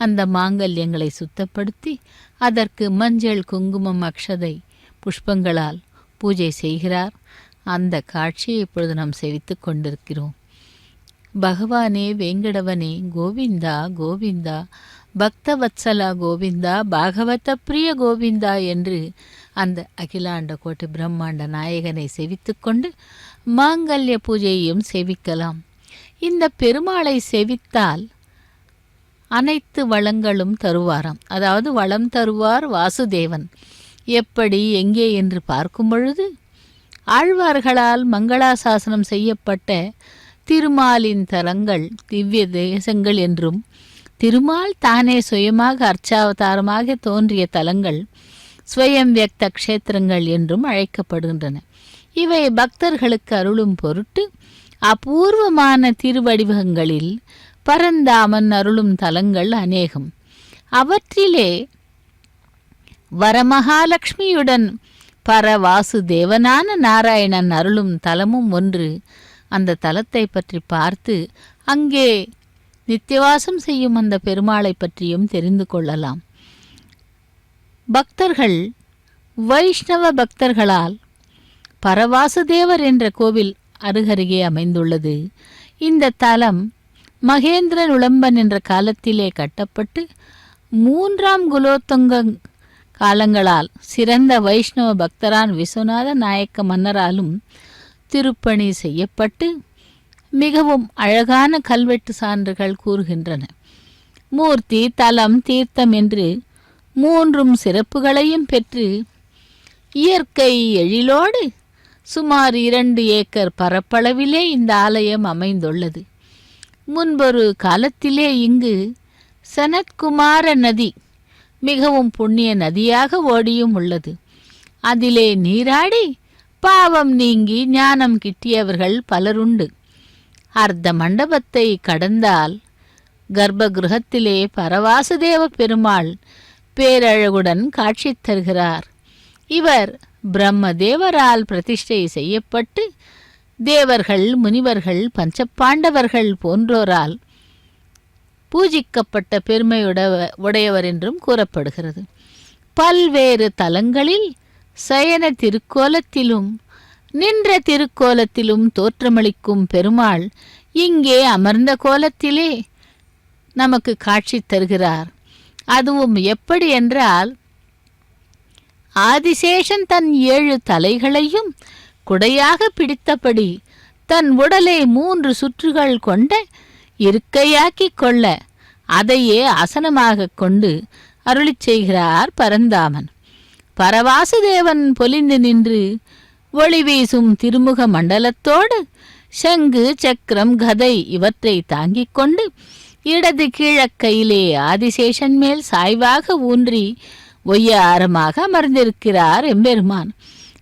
அந்த மாங்கல்யங்களை சுத்தப்படுத்தி அதற்கு மஞ்சள், குங்குமம், அக்ஷதை, புஷ்பங்களால் பூஜை செய்கிறார். அந்த காட்சியை இப்பொழுது நாம் சேவித்து கொண்டிருக்கிறோம். பகவானே வேங்கடவனே கோவிந்தா கோவிந்தா, பக்தவத்சலா கோவிந்தா, பாகவத பிரிய கோவிந்தா என்று அந்த அகிலாண்ட கோட்டி பிரம்மாண்ட நாயகனை சேவித்து கொண்டு மாங்கல்ய பூஜையையும் சேவிக்கலாம். இந்த பெருமாளை சேவித்தால் அனைத்து வளங்களும் தருவாராம். அதாவது வளம் தருவார் வாசுதேவன். எப்படி, எங்கே என்று பார்க்கும் பொழுது ஆழ்வார்களால் மங்களாசாசனம் செய்யப்பட்ட திருமாலின் தலங்கள் திவ்ய தேசங்கள் என்றும், திருமால் தானே சுயமாக அர்ச்சாவதாரமாக தோன்றிய தலங்கள் ஸ்வயம் வியக்த க்ஷேத்திரங்கள் என்றும் அழைக்கப்படுகின்றன. இவை பக்தர்களுக்கு அருளும் பொருட்டு அபூர்வமான திருவடிவங்களில் பரந்தாமன் அருளும் தலங்கள் அநேகம். அவற்றிலே வரமகாலட்சுமியுடன் பரவாசுதேவனான நாராயணன் அருளும் தலமும் ஒன்று. அந்த தலத்தை பற்றி பார்த்து அங்கே நித்தியவாசம் செய்யும் அந்த பெருமாளை பற்றியும் தெரிந்து கொள்ளலாம். பக்தர்கள், வைஷ்ணவ பக்தர்களால் பரவாசுதேவர் என்ற கோவில் அருகருகே அமைந்துள்ளது. இந்த தலம் மகேந்திர நுளம்பன் என்ற காலத்திலே கட்டப்பட்டு 3ஆம் குலோத்துங்க காலங்களால் சிறந்த வைஷ்ணவ பக்தரான் விஸ்வநாத நாயக்க மன்னராலும் திருப்பணி செய்யப்பட்டு மிகவும் அழகான கல்வெட்டு சான்றுகள் கூறுகின்றன. மூர்த்தி, தலம், தீர்த்தம் என்று 3 சிறப்புகளையும் பெற்று இயற்கை எழிலோடு சுமார் 2 ஏக்கர் பரப்பளவிலே இந்த ஆலயம் அமைந்துள்ளது. முன்பொரு காலத்திலே இங்கு சனத்குமார நதி மிகவும் புண்ணிய நதியாக ஓடியும் உள்ளது. அதிலே நீராடி பாவம் நீங்கி ஞானம் கிட்டியவர்கள் பலருண்டு. அர்த்த மண்டபத்தை கடந்தால் கர்ப்பகிருகத்திலே பரவாசுதேவ பெருமாள் பேரழகுடன் காட்சி தருகிறார். இவர் பிரம்மதேவரால் பிரதிஷ்டை செய்யப்பட்டு தேவர்கள், முனிவர்கள், பஞ்சபாண்டவர்கள் போன்றோரால் பூஜிக்கப்பட்ட பெருமையுடையவர் என்றும் கூறப்படுகிறது. பல்வேறு தலங்களில் சயன திருக்கோலத்திலும் நின்ற திருக்கோலத்திலும் தோற்றமளிக்கும் பெருமாள் இங்கே அமர்ந்த கோலத்திலே நமக்கு காட்சி தருகிறார். அதுவும் எப்படி என்றால், ஆதிசேஷன் தன் 7 தலைகளையும் குடையாக பிடித்தபடி தன் உடலை 3 சுற்றுகள் கொண்ட இருக்கையாக்கிக் கொள்ள அதையே ஆசனமாக கொண்டு அருளிச் செய்கிறார் பரந்தாமன். பரவாசுதேவன் பொலிந்து நின்று ஒளி வீசும் திருமுக மண்டலத்தோடு சங்கு சக்கரம் கதை இவற்றை தாங்கிக் கொண்டு இடது கிழக்கையிலே ஆதிசேஷன் மேல் சாய்வாக ஊன்றி ஒய்யாரமாக அமர்ந்திருக்கிறார் எம்பெருமான்.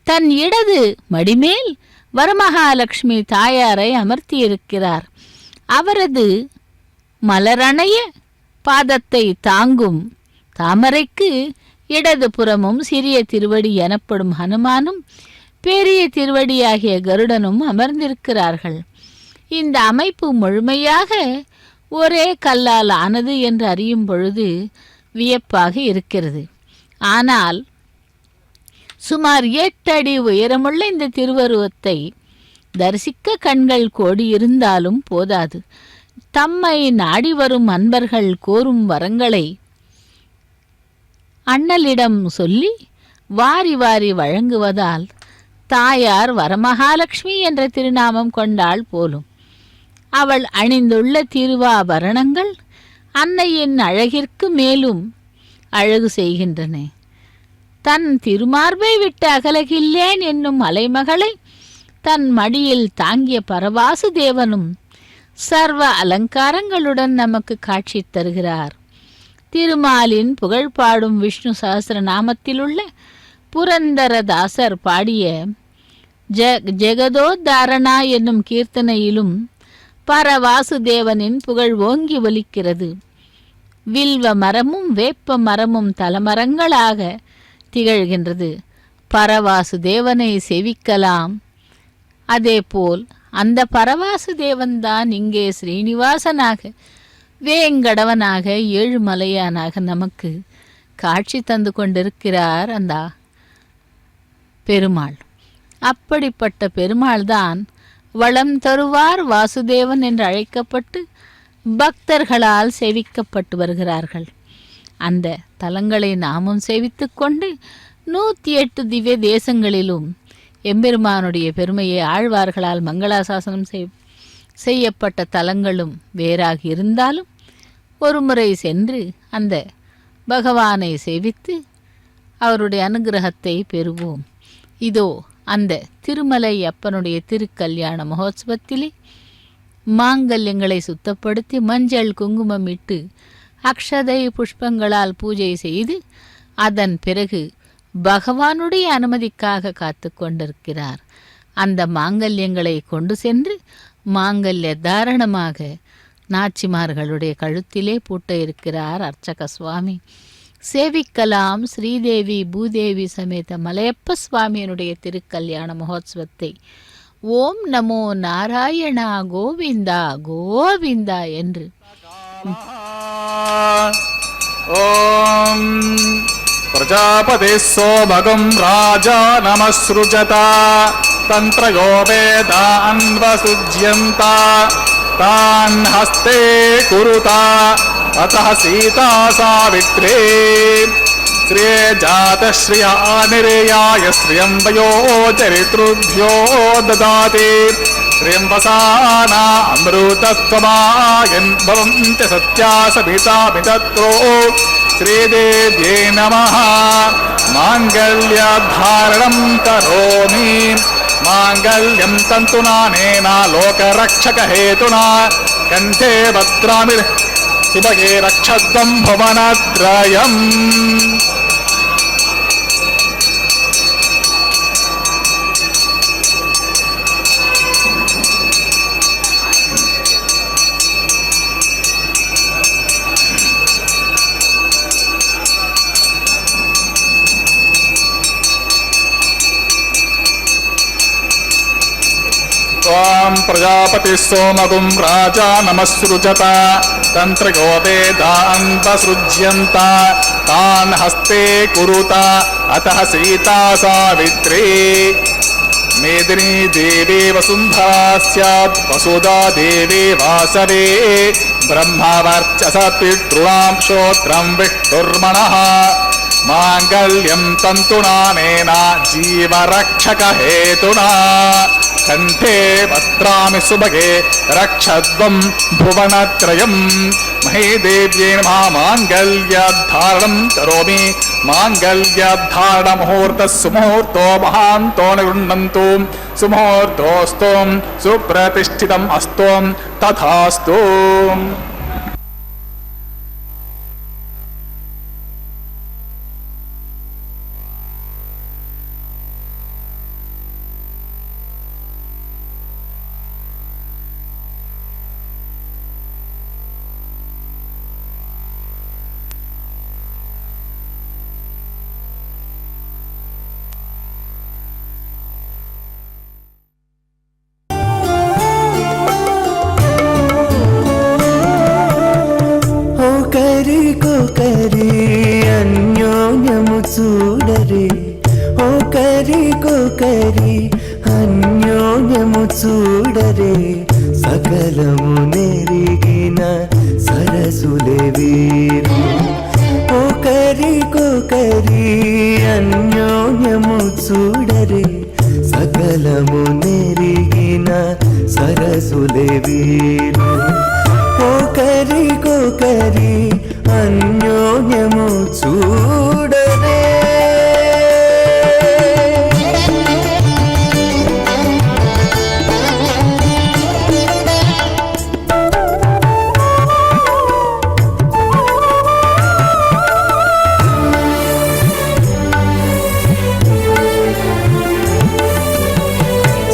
தன் இடது மடிமேல் வரமகாலட்சுமி தாயாரை அமர்த்தியிருக்கிறார். அவரது மலரணைய பாதத்தை தாங்கும் தாமரைக்கு இடது புறமும் சிறிய திருவடி எனப்படும் ஹனுமானும் பெரிய திருவடியாகிய கருடனும் அமர்ந்திருக்கிறார்கள். இந்த அமைப்பு முழுமையாக ஒரே கல்லால் ஆனது என்று அறியும் பொழுது வியப்பாக இருக்கிறது. ஆனால் சுமார் 8 அடி உயரமுள்ள இந்த திருவருவத்தை தரிசிக்க கண்கள் கோடி இருந்தாலும் போதாது. தம்மை நாடி வரும் அன்பர்கள் கோரும் வரங்களை அண்ணலிடம் சொல்லி வாரி வாரி வழங்குவதால் தாயார் வரமகாலட்சுமி என்ற திருநாமம் கொண்டாள் போலும். அவள் அணிந்துள்ள திருவாபரணங்கள் அன்னையின் அழகிற்கு மேலும் அழகு செய்கின்றன. தன் திருமார்பை விட்டு அகலகில்லேன் என்னும் அலைமகளை தன் மடியில் தாங்கிய பரவாசு தேவனும் சர்வ அலங்காரங்களுடன் நமக்கு காட்சி தருகிறார். திருமாலின் புகழ் பாடும் விஷ்ணு சஹஸ்ரநாமத்திலுள்ள புரந்தரதாசர் பாடிய ஜெகதோத்தாரணா என்னும் கீர்த்தனையிலும் பரவாசுதேவனின் புகழ் ஓங்கி ஒலிக்கிறது. வில்வ மரமும் வேப்ப மரமும் தலமரங்களாக திகழ்கின்றது. பரவாசுதேவனை செவிக்கலாம். அதேபோல் அந்த பரவாசுதேவன்தான் இங்கே ஸ்ரீனிவாசனாக வேங்கடவனாக ஏழுமலையானாக நமக்கு காட்சி தந்து கொண்டிருக்கிறார் அந்த பெருமாள். அப்படிப்பட்ட பெருமாள்தான் வளம் தருவார் வாசுதேவன் என்று அழைக்கப்பட்டு பக்தர்களால் சேவிக்கப்பட்டு வருகிறார்கள். அந்த தலங்களை நாமும் சேவித்து கொண்டு 108 திவ்ய தேசங்களிலும் எம்பெருமானுடைய பெருமையை ஆழ்வார்களால் மங்களாசாசனம் செய்யப்பட்ட தலங்களும் வேறாக இருந்தாலும் ஒரு முறை சென்று அந்த பகவானை சேவித்து அவருடைய அனுகிரகத்தை பெறுவோம். இதோ அந்த திருமலை அப்பனுடைய திருக்கல்யாண மகோத்சவத்திலே மாங்கல்யங்களை சுத்தப்படுத்தி மஞ்சள் குங்குமம் இட்டு அக்ஷதை புஷ்பங்களால் பூஜை செய்து அதன் பிறகு பகவானுடைய அனுமதிக்காக காத்து கொண்டிருக்கிறார். அந்த மாங்கல்யங்களை கொண்டு சென்று மாங்கல்ய தாரணமாக நாச்சிமார்களுடைய கழுத்திலே பூட்ட இருக்கிறார் அர்ச்சக சுவாமி. சேவிக்கலாம் ஸ்ரீதேவி பூதேவி சமேத மலையப்ப சுவாமியினுடைய திருக்கல்யாண மகோத்சவத்தை. ஓம் நமோ நாராயணா கோவிந்தா கோவிந்தா என்று ஓம் பிரஜாபதி சோமகம் ராஜா நமஸ்ருஜத தந்திரயோ வேதான்வசுஜ்யந்தா தான் ஹஸ்தே குருதா அத்தः சீதா சாவித்ரே ஸ்ரீயே ஜாதஸ்ரீய ஆனிரேயாய ஸ்ரீயம் வயோ சரித்ருभ्यो ददाति ஸ்ரீயம் வசானா அம்ருதத்வமாயன் பவந்தி சத்யா சபிதா மிதத்ரோ ஸ்ரீதேவ்யே நமः மாங்கல்யதாரணம் கரோமி மாங்கல்யம் தந்துநானேனா லோகரக்ஷகஹேதுனா கண்டே பத்ராமி சுபகே ரக்ஷத்வம் புவனத்ரயம். त्वां प्रजापतिः सोमगुं राजा नमस्सृजत तन्त्रयो वेदान्वसृज्यन्त तान् हस्ते कुरुत अतः सीता सावित्री मेदिनी देवी वसुन्धरा स्यात् वसुधा देवी वासवे ब्रह्मवर्चस पितॄणां श्रोत्रं विष्णुर्मणः మాంగళ్యం తంతునానేన జీవరక్షకహేతునా కంఠే భద్రామి సుభగే రక్షద్వం భువనత్రయం మహేదేవ్యై నమః మాంగళ్యధారణం కరోమి మాంగళ్యధారణ ముహూర్త సుముహూర్తో మహాంతో నిగృహ్ణంతు సుముహూర్తోస్తు సుప్రతిష్ఠితం అస్తు తథాస్తు. ఒకరికొకరి అన్యోన్యము చూడరే, ఒకరికొకరి అన్యోన్యము చూడరే, సకలము నెరిగిన సరసులే వీరు. ఒకరికొకరి అన్యోన్యము చూడరే, సకలము నెరిగిన సరసులే వీరు. ఒకరికొకరి అన్యోన్యము చూడరే.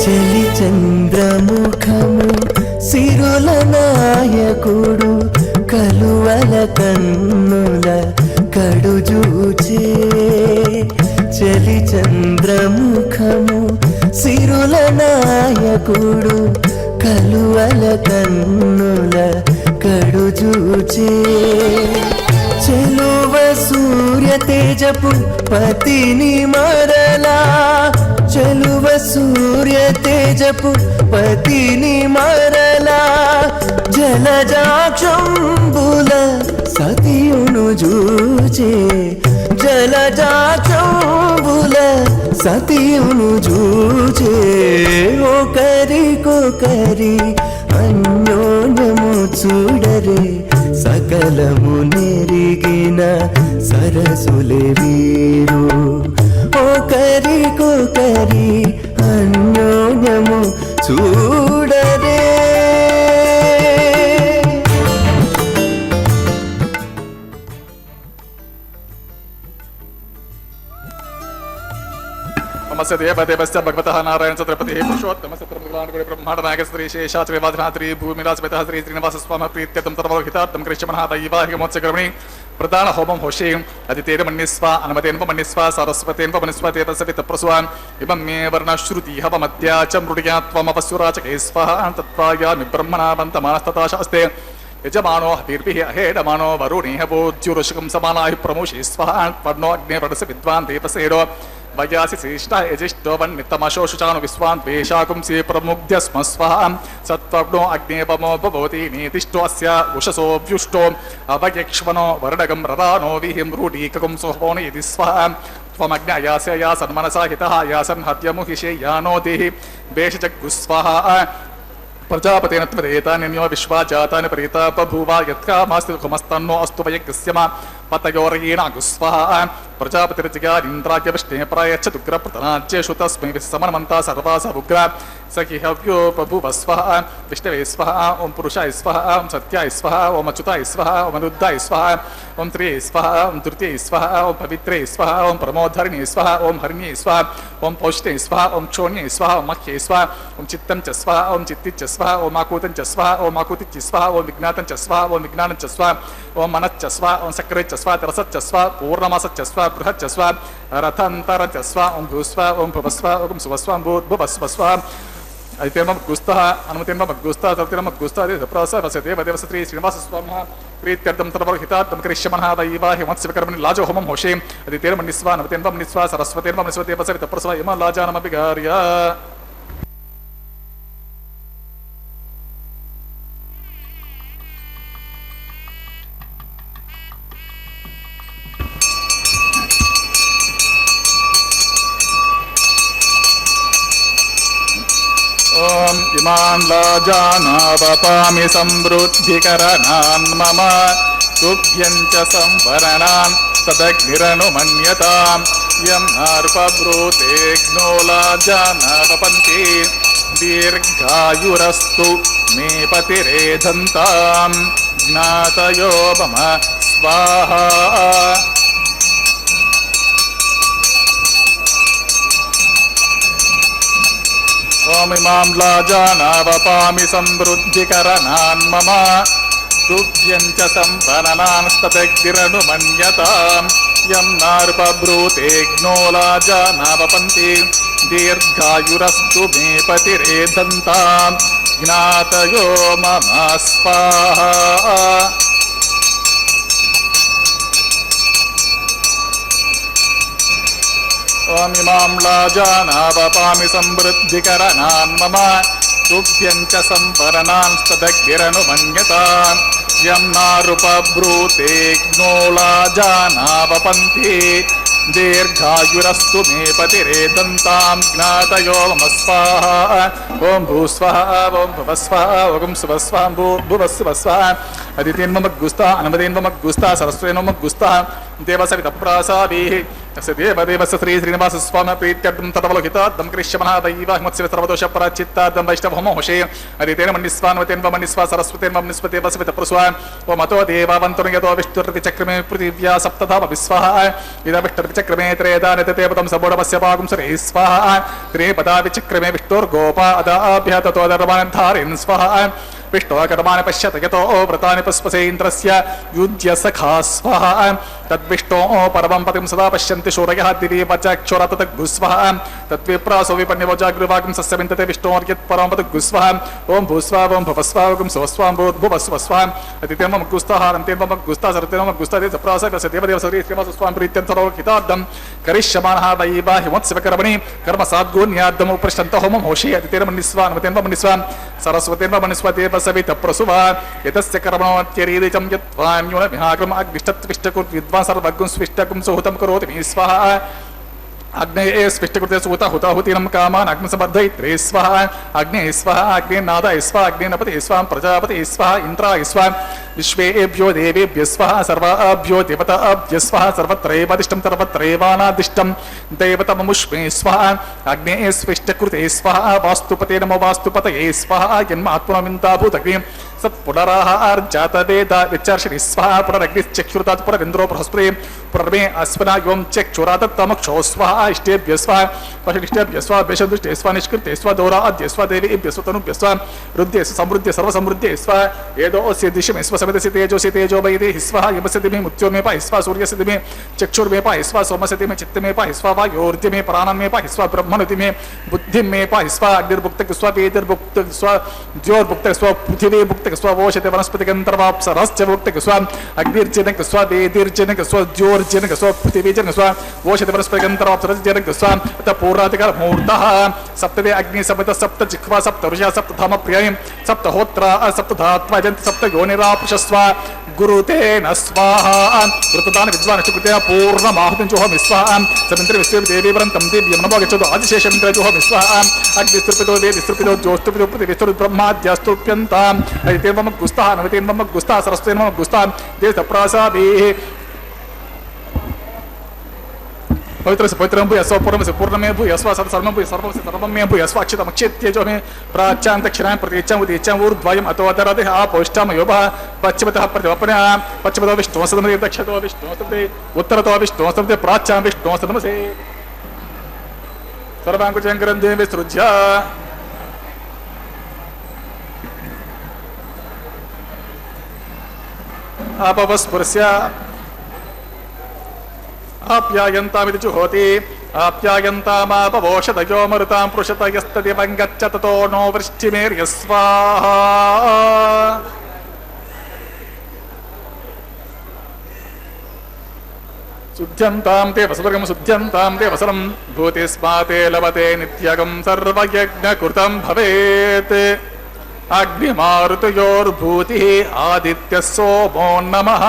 చలి చంద్రముఖము సిరుల నాయకుడు, కలువల కన్నుల కడుజూచే. చలి చంద్రముఖము సిరుల నాయకుడు, కలువల కన్నుల కడుజూచే. చెలువ సూర్య తేజపు పతిని మరలా, చెలువ సూర్య తేజపు పతిని మరలా, జలజాక్షంబుల సతియును జూచే. జలజాక్షంబుల సతియును జూచే. ఒకరికొకరి అన్యోన్యము చూడరే, సకలము నెరిగిన సరసులే వీరు. ఒకరికొకరి అన్యోన్యము చూడరే. నమస్తే దేవదేవస్య భగవతః నారాయణ ఛత్రపతి పురుషోత్తమస్య బ్రహ్మాండ బ్రహ్మాండ నాయక శ్రీ శేషాచ వివాధనాత్రి భూమిరాజపేత శ్రీ శ్రీనివాస స్వామి ప్రీత్యర్థం సర్వహితార్థం కృష్యమనః దైవాహికమోత్సకర్మణి ప్రధాన హోమం హోషే అదితేరమన్యస్వ అనుమతేన్వమన్యస్వ సరస్వతేన్వమన్యస్వ తేతసవిత ప్రసువాన్ ఇమం మే వర్ణశ్రుతి హవమద్యా చ మృడియా త్వమవస్సురాచకే స్వః తత్వాయామి బ్రహ్మణావంతమానస్తథా శాస్తే యజమానో హతిర్భిః అహేడమానో వరుణేః భోజ్యురుషకం సమానాః ప్రమోషే స్వః వర్ణో అగ్నే వరస విద్వాన్ దేవసేనో వయాసి శ్రేష్ఠ యజిష్టో వన్నిత్తమశోషుచాను విశ్వాన్ ద్వేషాకుంసి ప్రముగ్ధ్య స్మ స్వః సత్వగ్నో అగ్నేపమో భవతి నీతిష్టో అస్య ఉషసో వ్యుష్టో అవయక్ష్మనో వరడగం రరానో విహిం రూఢీకం సుహోని ఇది స్వః త్వమగ్న అయాస్య యాసన్మనసా హితః యాసన్ హత్యముహిషే యానోతిః భేషజగ్గుస్వః ప్రజాపతేన త్వదేతాన్యో విశ్వా జాతాని ప్రీతాపభూవా యత్కామాస్తి దుఃఖమస్తన్నో అస్తు వయగ్స్యమ పతయోరయేణ అగుస్వః ప్రజాపతిర్జిగారింద్రాజ్య విష్ణే ప్రాయచ్చదుగ్రప్రతనాచ్యేషు తస్మై విస్సమనమంతా సర్వాస ఉగ్ర సఖిహవ్యో బభూవ స్వః విష్ణవే స్వః ఓం పురుషాయ స్వః ఓం సత్యాయ స్వః ఓం అచ్యుతాయ స్వః ఓం అనుద్ధాయ స్వః ఓం త్రియే స్వః ఓం తృతీయ స్వః ఓం పవిత్రే స్వః ఓం ప్రమోధరిణే స్వః ఓం హరిణ్యే స్వః ఓం పౌష్టే స్వః ఓం క్షోణ్యే స్వః ఓం మహ్యే స్వః ఓం చిత్తం చ స్వః ఓం చిత్తిచ్చ స్వః ఓం ఆకూతం చ స్వః ఓం ఆకూతిచ్చి స్వః ఓం విజ్ఞాతం చ స్వః ఓం విజ్ఞానం చ స్వః ఓం మనశ్చ స్వః ఓం సక్రేచ్చ స్వః రసచ్చ స్వః పూర్ణమాసచ్చ స్వః బృహచ్చ స్వః రథంతరచ్చ స్వః ఓం భూస్వ ఓం భువస్వ ఓం సువస్వ ఓం భూర్భువస్వ స్వః అదితేర్మద్గుస్తః అనుమతిర్మద్గుస్తః తత్తిర్మద్గుస్తః దేవప్రసవస దేవదేవస శ్రీ శ్రీనివాస స్వామిః ప్రీత్యర్థం సర్వహితార్థం కరిష్యమనః దైవాహిమత్స్యకర్మణి లాజో హోమం హోషే అదితేర్మన్నిస్వ అనుమతిర్మన్నిస్వ సరస్వతేర్మన్నిస్వ దేవసవిత ప్రసవ ఇమ లాజానమభిగార్య. ಓಂ ಇಮಾನ್ ಲಾಜಾನಾವಪಾಮಿ ಸಮೃದ್ಧಿಕರಣಾನ್ ಮಮ ತುಭ್ಯಂಚ ಸಂವರಣಾನ್ ತದಗ್ನಿರನುಮನ್ಯತಾಂ ಯಂ ನಾರ್ಪಬ್ರೂತೇಗ್ನೋ ಲಾಜಾನಾವಪಂತಿ ದೀರ್ಘಾಯುರಸ್ತು ಮೇ ಪತಿರೇಧಂತಾಂ ಜ್ಞಾತಯೋ ಮಮ ಸ್ವಾಹಾ. ಓಂ ಇಮಾಂ ಲಾಜಾನಾವಪಾಮಿ ಸಮೃದ್ಧಿಕರಣಾನ್ ಮಮ ತುಭ್ಯಂಚ ಸಂವರಣಾನ್ಸ್ತದಗ್ನಿರನುಮನ್ಯತಾಂ ಯಂ ನಾರ್ಪಬ್ರೂತೇಗ್ನೋ ಲಾಜಾನಾವಪಂತಿ ದೀರ್ಘಾಯುರಸ್ತು ಮೇ ಪತಿರೇಧಂತಾಂ ಜ್ಞಾತಯೋ ಮಮ ಸ್ವಾಹಾ. ಓಂ ಇಮಾಂ ಲಾಜಾನಾವಪಾಮಿ ಸಮೃದ್ಧಿಕರಣಾನ್ ಮಮ ತುಭ್ಯಂಚ ಸಂವರಣಾನ್ಸ್ತದಗ್ನಿರನುಮನ್ಯತಾಂ ಯಂ ನಾರುಪಬ್ರೂತೇಗ್ನೋ ಲಾಜಾನಾವಪಂತಿ ದೀರ್ಘಾಯುರಸ್ತು ಮೇ ಪತಿರೇಧಂತಾಂ ಜ್ಞಾತಯೋ ಮಮ ಸ್ವಾಹಾ. ಓಂ ಭೂಸ್ವಾಹ ಓಂ ಭುವಸ್ವಾಹ ಓಂ ಸುವಸ್ವಾಹ ಭುವಸ್ಸುವಸ್ವಾಹ. ಅದಿತೇನ್ಮಮಗ್ಗುಸ್ತಾ ಅನಮದೇನ್ಮಮಗ್ಗುಸ್ತಾ ಸರಸ್ವೇನ್ಮಮಗ್ಗುಸ್ತಾ ದೇವಸವಿತಪ್ರಾಸಾದೀಃ तस्य देवदेवस्य श्री श्रीनिवास स्वामी प्रीत्यर्थं तदवलोकितार्थं कृष्यमनः दैव हिमत्स्य सर्वदोष पराचित्तार्थं वैष्णवहोमोषे अदितेन मन्निस्वान्वतेन मन्निस्वा सरस्वतेन मन्निस्वते वसवितप्रस्वा ओ मतो देवावन्तुं यतो विष्णुर्ति चक्रमे पृथिव्या सप्तधा विस्वाहा इदं विष्णुर्ति चक्रमे त्रेदानिते देवतं सबोडवस्य पागुं सरे स्वाहा त्रिपदा विचक्रमे विष्णुर्गोपा अदाभ्य ततो धर्मान्धारिन् स्वाहा विष्णोकर्माणि पश्यत यतो व्रतानि पुष्पसे इन्द्रस्य युज्य सखा स्वाहा तद्विष्णो परमं पतिं सदा पश्यन्ति शूरयः दिवीव चक्षुरा तद्गुस्वः तद्विप्रासो विपन्यवो जागृवागं सस्यविन्दते विष्णोर्यत् परमं पतद्गुस्वः ओं भूस्वा ओं भवस्वा ओं सोस्वां भूभुवस्वस्वां अतिथेन मम गुस्ताः अन्तेन मम गुस्ता सर्वतेन मम गुस्ता दे सप्रासकस्य देवदेव सर्वे श्रीमासस्वां प्रीत्यं सर्वकितार्थं करिष्यमाणः दैव हिमत्स्यकर्मणि कर्म साद्गुण्यार्धम् उपरिष्टन्त होमं होषे अतिथेन मन्निस्वा अन्तेन मन्निस्वा सरस्वतेन मन्निस्वा सवितप्रसुवा एतस्य कर्मणोत्यरीदिचं यत्त्वान्यून विहाग्रम अग्निष्टत्विष्टकुर् विद्वान् सर्वज्ञं स्विष्टकुं सुहुतं करोति मे स्वाहा अग्नेये स्विष्टकृते सुहुता हुताहुतीनं कामान् अग्निसमर्धयित्रे स्वाहा अग्ने स्वाहा अग्नेनादाय स्वाहा अग्नेनपते स्वाहा प्रजापते स्वाहा इन्द्राय स्वाहा विश्वेभ्यो देवेभ्यः स्वाहा सर्वाभ्यो देवताभ्यः स्वाहा सर्वत्रैवादिष्टं सर्वत्रैवानादिष्टं दैवतममुष्मे स्वाहा अग्नेये स्विष्टकृते स्वाहा वास्तुपते नमो वास्तुपतये स्वाहा जन्मात्मनमिन्दाभूतग्निं सत्पुनराहार्जातवेद विचार्षणि स्वाहा पुनरग्निश्चक्षुरात् पुनरिन्द्रो बृहस्पति पुनर्मे अश्वना यों चक्षुरात् तमक्षो स्वाहा इष्टेभ्यः स्वाहा वशिष्ठेभ्यः स्वाहा वेषदुष्टे स्वाहा निष्कृते स्वाहा दौराद्य स्वाहा देवेभ्यः स्वतनुभ्यः स्वाहा रुद्ध्ये समृद्धे सर्वसमृद्धे स्वाहा एदोऽस्य दिशमे स्वसमितस्य तेजोऽसि तेजो वैदेः स्वाहा यमस्य दिमे मृत्योर्मे पाहि स्वाहा सूर्यस्य दिमे चक्षुर्मे पाहि स्वाहा सोमस्य दिमे चित्तमे पाहि स्वाहा वायोर्दिमे प्राणन्मे पाहि स्वाहा ब्रह्मणदिमे बुद्धिमे पाहि स्वाहा अग्निर्भुक्तः स्वाहा वेदिर्भुक्तः स्वाहा द्योर्भुक्तः स्वाहा पृथिवीर्भुक्तः स्वोषते वनस्पतिगन्धर्वाप्सरश्च भुक्तः स्वाहा अग्निर्जनकः स्वाहा वेदिर्जनकः स्वाहा द्योर्जनकः स्वाहा पृथिवीजनकः स्वाहा ओषते वनस्पतिगन्धर्वाप्सरश्च जनकः स्वाहा अतः पूर्वाधिकार मुहूर्तः सप्तदे अग्नि सप्त सप्त जिह्वा सप्त ऋषा सप्त धाम प्रियं सप्त होत्रा सप्त धात्वा जन्त सप्त योनिरापृषस्वा गुरुतेन स्वाहा ऋतदान विद्वान् कृते पूर्णमाहुतिं जुहोमि स्वाहा समिन्द्र विश्वे देवी वरन्तं दिव्यं नमो गच्छतु आदिशेषमिन्द्र जुहोमि स्वाहा अग्निस्तृपितो वेदिस्तृपितो ज्योस्तृपितो पृथिवीस्तृपितो ब्रह्माद्यस्तृप्यन्ताम् अदितेन मम गुस्ताः नवतेन मम गुस्ताः सरस्वतेन मम गुस्ताः देवसप्रासाभिः पवित्रस्य पवित्रं भूयस्व पूर्णस्य पूर्णमे भूयस्व सर्वं भूय सर्वस्य सर्वं मे भूयस्व अक्षतमक्षेत्यजो मे प्राच्यां दक्षिणां प्रतीचां उदीचां ऊर्ध्वयम् अतो अतरदिः आपोष्टां योभः पश्चिमतः प्रतिवपनः पश्चिमतो विष्णुः सदमते दक्षिणतो विष्णुः सदमते उत्तरतो विष्णुः सदमते प्राच्यां विष्णुः सदमसे सर्वाङ्कुशङ्करं विसृज्य अपवस्पुरस्य आप्यायन्तामिति जुहोति आप्यायन्तामापवोषधयो मरुतां पृषतयस्तदिवं गच्छ ततो नो वृष्टिमेर्यस्वाहा शुद्ध्यन्तां ते वसुवर्गं शुद्ध्यन्तां ते वसरं भूतिस्माते लभते नित्यगं सर्वयज्ञकृतं भवेत् अग्निमारुतयोर्भूतिः आदित्यः सोमो नमः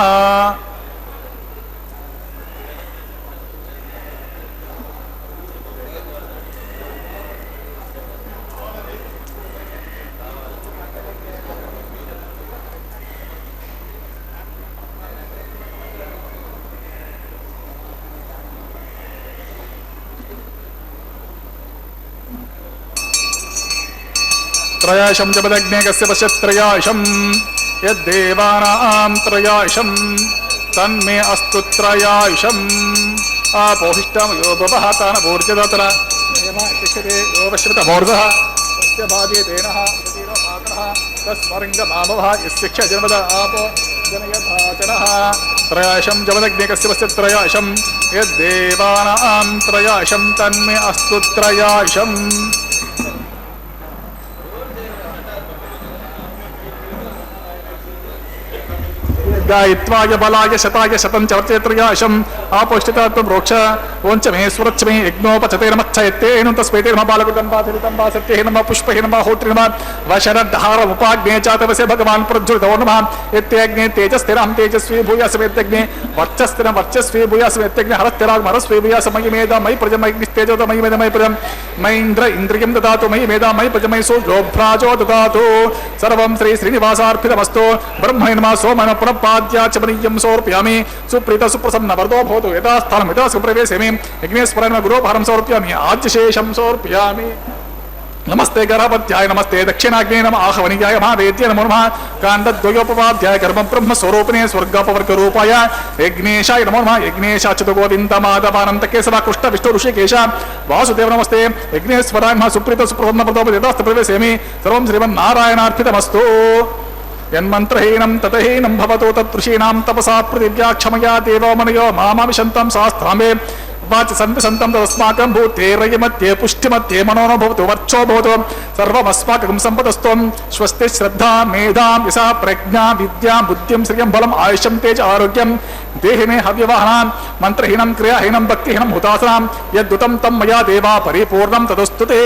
त्रयाशं जपदग्ने कस्य पश्यत्रयाशं यद्देवानां त्रयाशं तन्मे अस्तु त्रयाशम् आपोहिष्टं यो बभः तान भोर्जदतन यो पश्यतभोर्जः तस्य भाजे तेनः यतीरो भागः तस्मरिङ्गमामवः यस्य क्षजनवद आपो जनयभाजनः त्रयाशं जपदग्ने कस्य पश्यत्रयाशं यद्देवानां त्रयाशं तन्मे अस्तु त्रयाशम् गायित्वाय बलाय शताय शतं च वर्चेत्रयाशम् आपोष्टितात्म प्रोक्ष ओञ्च मे सुरच्च मे यज्ञोपचते नमच्छयत्तेन तस्मै नमः बालकृतं वा धरितं वा सत्येन नमः पुष्पहेन नमः होत्रेण नमः वशरद्धारमुपाग्ने चातवसे भगवान् प्रज्वलितो नमः यत्यग्ने तेजस्थिरं तेजस्वी भूयासमेत्यग्ने वर्चस्थिरं वर्चस्वी भूयासमेत्यग्ने हरस्थिराग् हरस्वी भूयास मयि मेधा मयि प्रजमयिस्तेजोत मयि मेध मयि प्रजं मयि इन्द्र इन्द्रियं ददातु मयि मेधा मयि प्रजमयि सोऽभ्राजो ददातु सर्वं श्री श्रीनिवासार्पितमस्तु ब्रह्मणे नमः सोमन पुनःपाद्याचमनीयं समर्पयामि सुप्रीत सुप्रसन्न वरदो भवतु यथा स्थानं यथा सुप्रवेशयामि यज्ञेश्वराय गुरोपहारं समर्पयामि आज्यशेषं समर्पयामि नमस्ते गणपत्याय नमस्ते दक्षिणाग्ने नमः आहवनीयाय महावेद्य नमो नमः काण्डद्वयोपवाद्याय कर्म ब्रह्मस्वरूपिणे स्वर्गपवर्गरूपाय यज्ञेशाय नमो नमः यज्ञेशाच्युत गोविन्द माधवानन्त केशव कृष्ण विष्णु ऋषिकेश वासुदेव नमस्ते यज्ञेश्वराय नमः सुप्रीत सुप्रसन्न वरदो यथा प्रवेशयामि सर्वं श्रीमन्नारायणार्पितमस्तु यन्मन्त्रहीनं ततहीनं भवतो तत्ऋषीणां तपसा पृथिव्या क्षमया देवो मनयो मामाविशन्तं शास्त्रामे वाच सन्विसन्तं तदस्माकं भूते रयमध्ये पुष्टिमध्ये मनोनो भवतु वर्चो भवतु सर्वमस्माकं सम्पदस्तु स्वस्ति श्रद्धा मेधां यशः प्रज्ञा विद्या बुद्धिं श्रियं बलम् आयुष्यं तेज आरोग्यं देहिने हव्यवहनां मन्त्रहीनं क्रियाहीनं भक्तिहीनं हुतासनां यद्दुतं तं मया देवा परिपूर्णं तदस्तु ते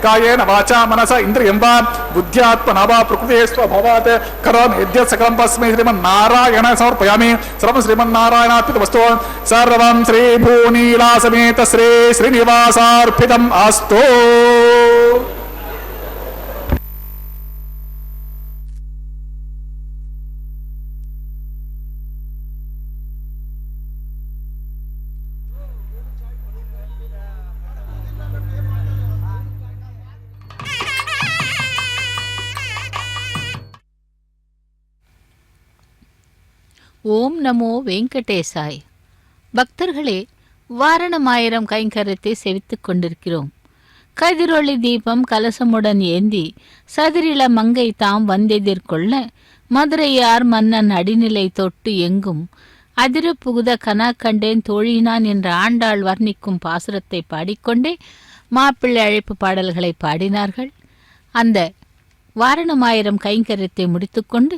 कायेन वाचा मनसा इन्द्रियं वा बुद्ध्यात्मना वा प्रकृते स्वभावात् करोमि यद्यत् सकलं तस्मै श्रीमन्नारायणाय समर्पयामि सर्वं श्रीमन्नारायणार्पितमस्तु सर्वं श्रीभूनीला समेत श्री श्रीनिवासार्पितम् अस्तु ஓம் நமோ வெங்கடேசாய். பக்தர்களே, வாரணமாயிரம் கைங்கரியத்தை செவித்துக் கொண்டிருக்கிறோம். கதிரொளி தீபம் கலசமுடன் ஏந்தி சதிரில மங்கை தாம் வந்தெதிர்கொள்ள மதுரையார் மன்னன் அடிநிலை தொட்டு எங்கும் அதிர புகுத கனா கண்டேன் தோழினான் என்ற ஆண்டாள் வர்ணிக்கும் பாசுரத்தை பாடிக்கொண்டே மாப்பிள்ளை அழைப்பு பாடல்களை பாடினார்கள். அந்த வாரணமாயிரம் கைங்கரியத்தை முடித்துக்கொண்டு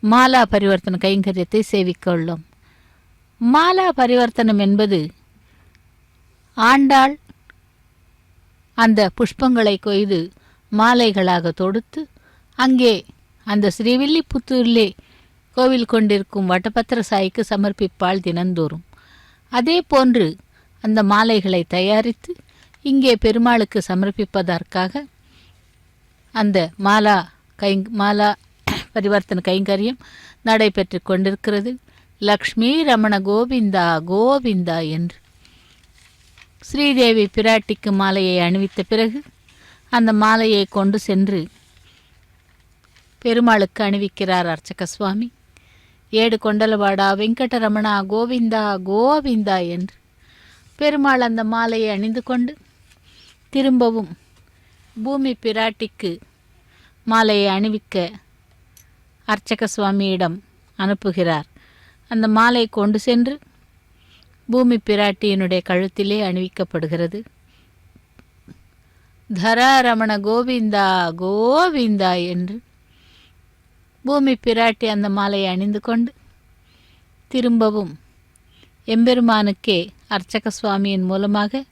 மாலா பரிவர்த்தன கைங்கரியத்தை சேவிக்க உள்ளோம். மாலா பரிவர்த்தனம் என்பது ஆண்டாள் அந்த புஷ்பங்களை கொய்து மாலைகளாக தொடுத்து அங்கே அந்த ஸ்ரீவில்லிபுத்தூரிலே கோவில் கொண்டிருக்கும் வட்டபத்திர சாய்க்கு சமர்ப்பிப்பாள் தினந்தோறும். அதே போன்று அந்த மாலைகளை தயாரித்து இங்கே பெருமாளுக்கு சமர்ப்பிப்பதற்காக அந்த மாலா பரிவர்த்தன கைங்கரியம் நடைபெற்று கொண்டிருக்கிறது. லக்ஷ்மி ரமண கோவிந்தா கோவிந்தா என்று ஸ்ரீதேவி பிராட்டிக்கு மாலையை அணிவித்த பிறகு அந்த மாலையை கொண்டு சென்று பெருமாளுக்கு அணிவிக்கிறார் அர்ச்சக சுவாமி. ஏடு கொண்டலவாடா வெங்கடரமணா கோவிந்தா கோவிந்தா என்று பெருமாள் அந்த மாலையை அணிந்து கொண்டு திரும்பவும் பூமி பிராட்டிக்கு மாலையை அணிவிக்க அர்ச்சக சுவாமியிடம் அனுப்புகிறார். அந்த மாலை கொண்டு சென்று பூமி பிராட்டியினுடைய கழுத்திலே அணிவிக்கப்படுகிறது. தராரமண கோவிந்தா கோவிந்தா என்று பூமி பிராட்டி அந்த மாலையை அணிந்து கொண்டு திரும்பவும் எம்பெருமானுக்கே அர்ச்சக சுவாமியின் மூலமாக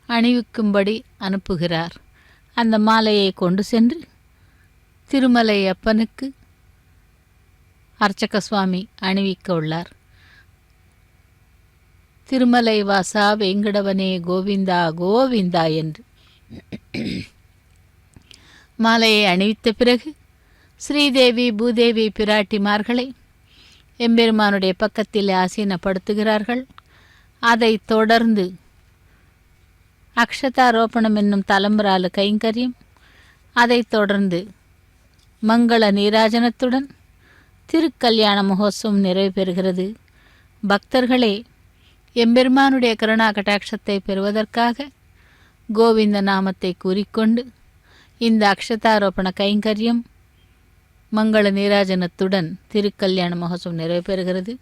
அணிவிக்கும்படி அனுப்புகிறார். அந்த மாலையை கொண்டு சென்று திருமலை அப்பனுக்கு அர்ச்சக சுவாமி அணிவிக்க உள்ளார். திருமலை வாசா வெங்கடவனே கோவிந்தா கோவிந்தா என்று மாலையை அணிவித்த பிறகு ஸ்ரீதேவி பூதேவி பிராட்டிமார்களை எம்பெருமானுடைய பக்கத்தில் ஆசீனப்படுத்துகிறார்கள். அதைத் தொடர்ந்து அக்ஷதாரோபணம் என்னும் தலம்பரால கைங்கரியம், அதைத் தொடர்ந்து மங்கள நீராஜனத்துடன் திருக்கல்யாண மகோத்சவம் நிறைவு பெறுகிறது. பக்தர்களே, எம்பெருமானுடைய கருணா கட்டாட்சத்தை பெறுவதற்காக கோவிந்த நாமத்தை கூறிக்கொண்டு இந்த அக்ஷதாரோபண கைங்கரியம் மங்கள நீராஜனத்துடன் திருக்கல்யாண மகோத்சவம் நிறைவு பெறுகிறது.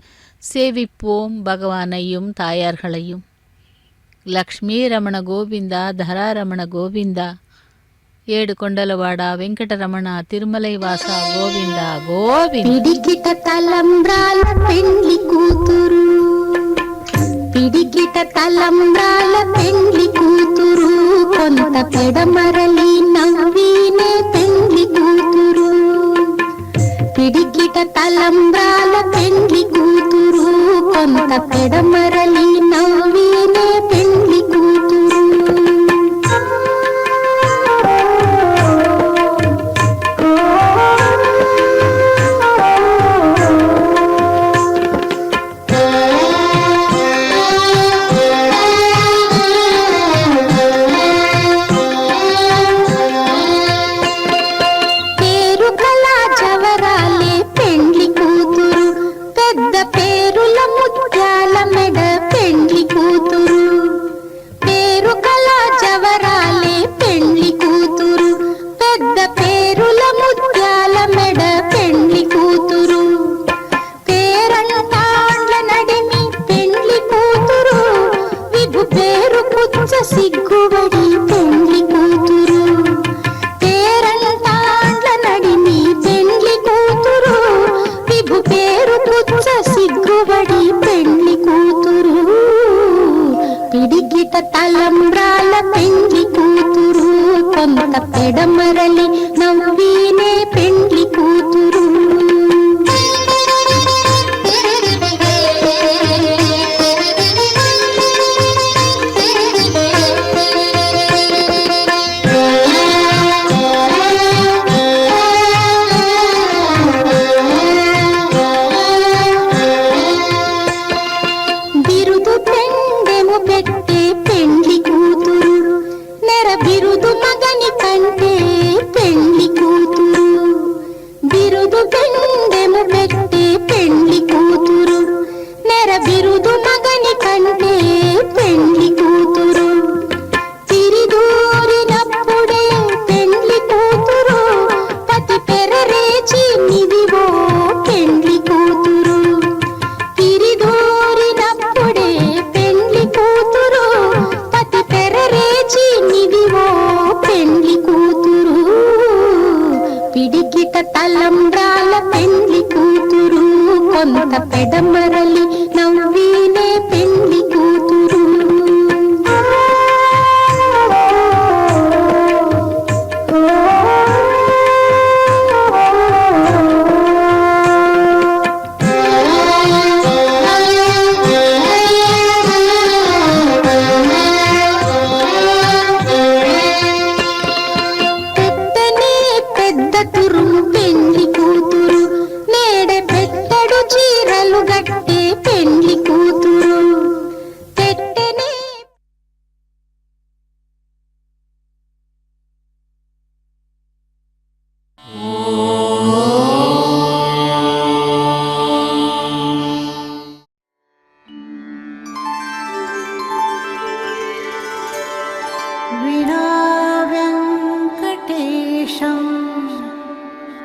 சேவிப்போம் பகவானையும் தாயார்களையும். லக்ஷ்மீ ரமண கோவிந்தா, தராரமண கோவிந்தா, ఏడు కొండలవాడ వెంకటరమణ తిరుమలై వాస గోవింద గోవింద. పిడికిట తలంబ్రాల పెండ్లి కూతురు, పిడికిట తలంబ్రాల పెండ్లి కూతురు, కొంత పెడమరలి నవ్వినే పెండ్లి కూతురు. పిడికిట తలంబ్రాల పెండ్లి కూతురు, కొంత పెడమరలి నవ్వినే పెండ్లి కూతురు. సిగ్గుబడి పెండ్లి కూతురు, పేరంటాండ్ల నడిమి పెండ్లి కూతురు, విభు పేరు పుచ్చ సిగ్గుబడి పెండ్లి కూతురు. పిడికిట తలంబ్రాల పెండ్లి కూతురు, కొంత పెడమరలి నవ్వినే పెండ్లి కూతురు. తలంబ్రాల పెండ్లి కూతురు, కొంత పెడమరలి నవ్వినే పెండ్లి కూతురు.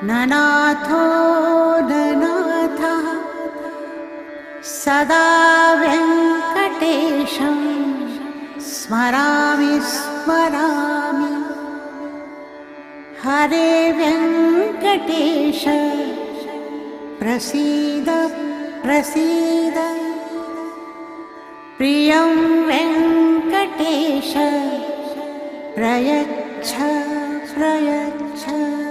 ननाथो ननाथः सदा वेङ्कटेशं स्मरामि स्मरामि. हरे वेङ्कटेश प्रसीद प्रसीद. प्रियं वेङ्कटेश प्रयच्छ प्रयच्छ.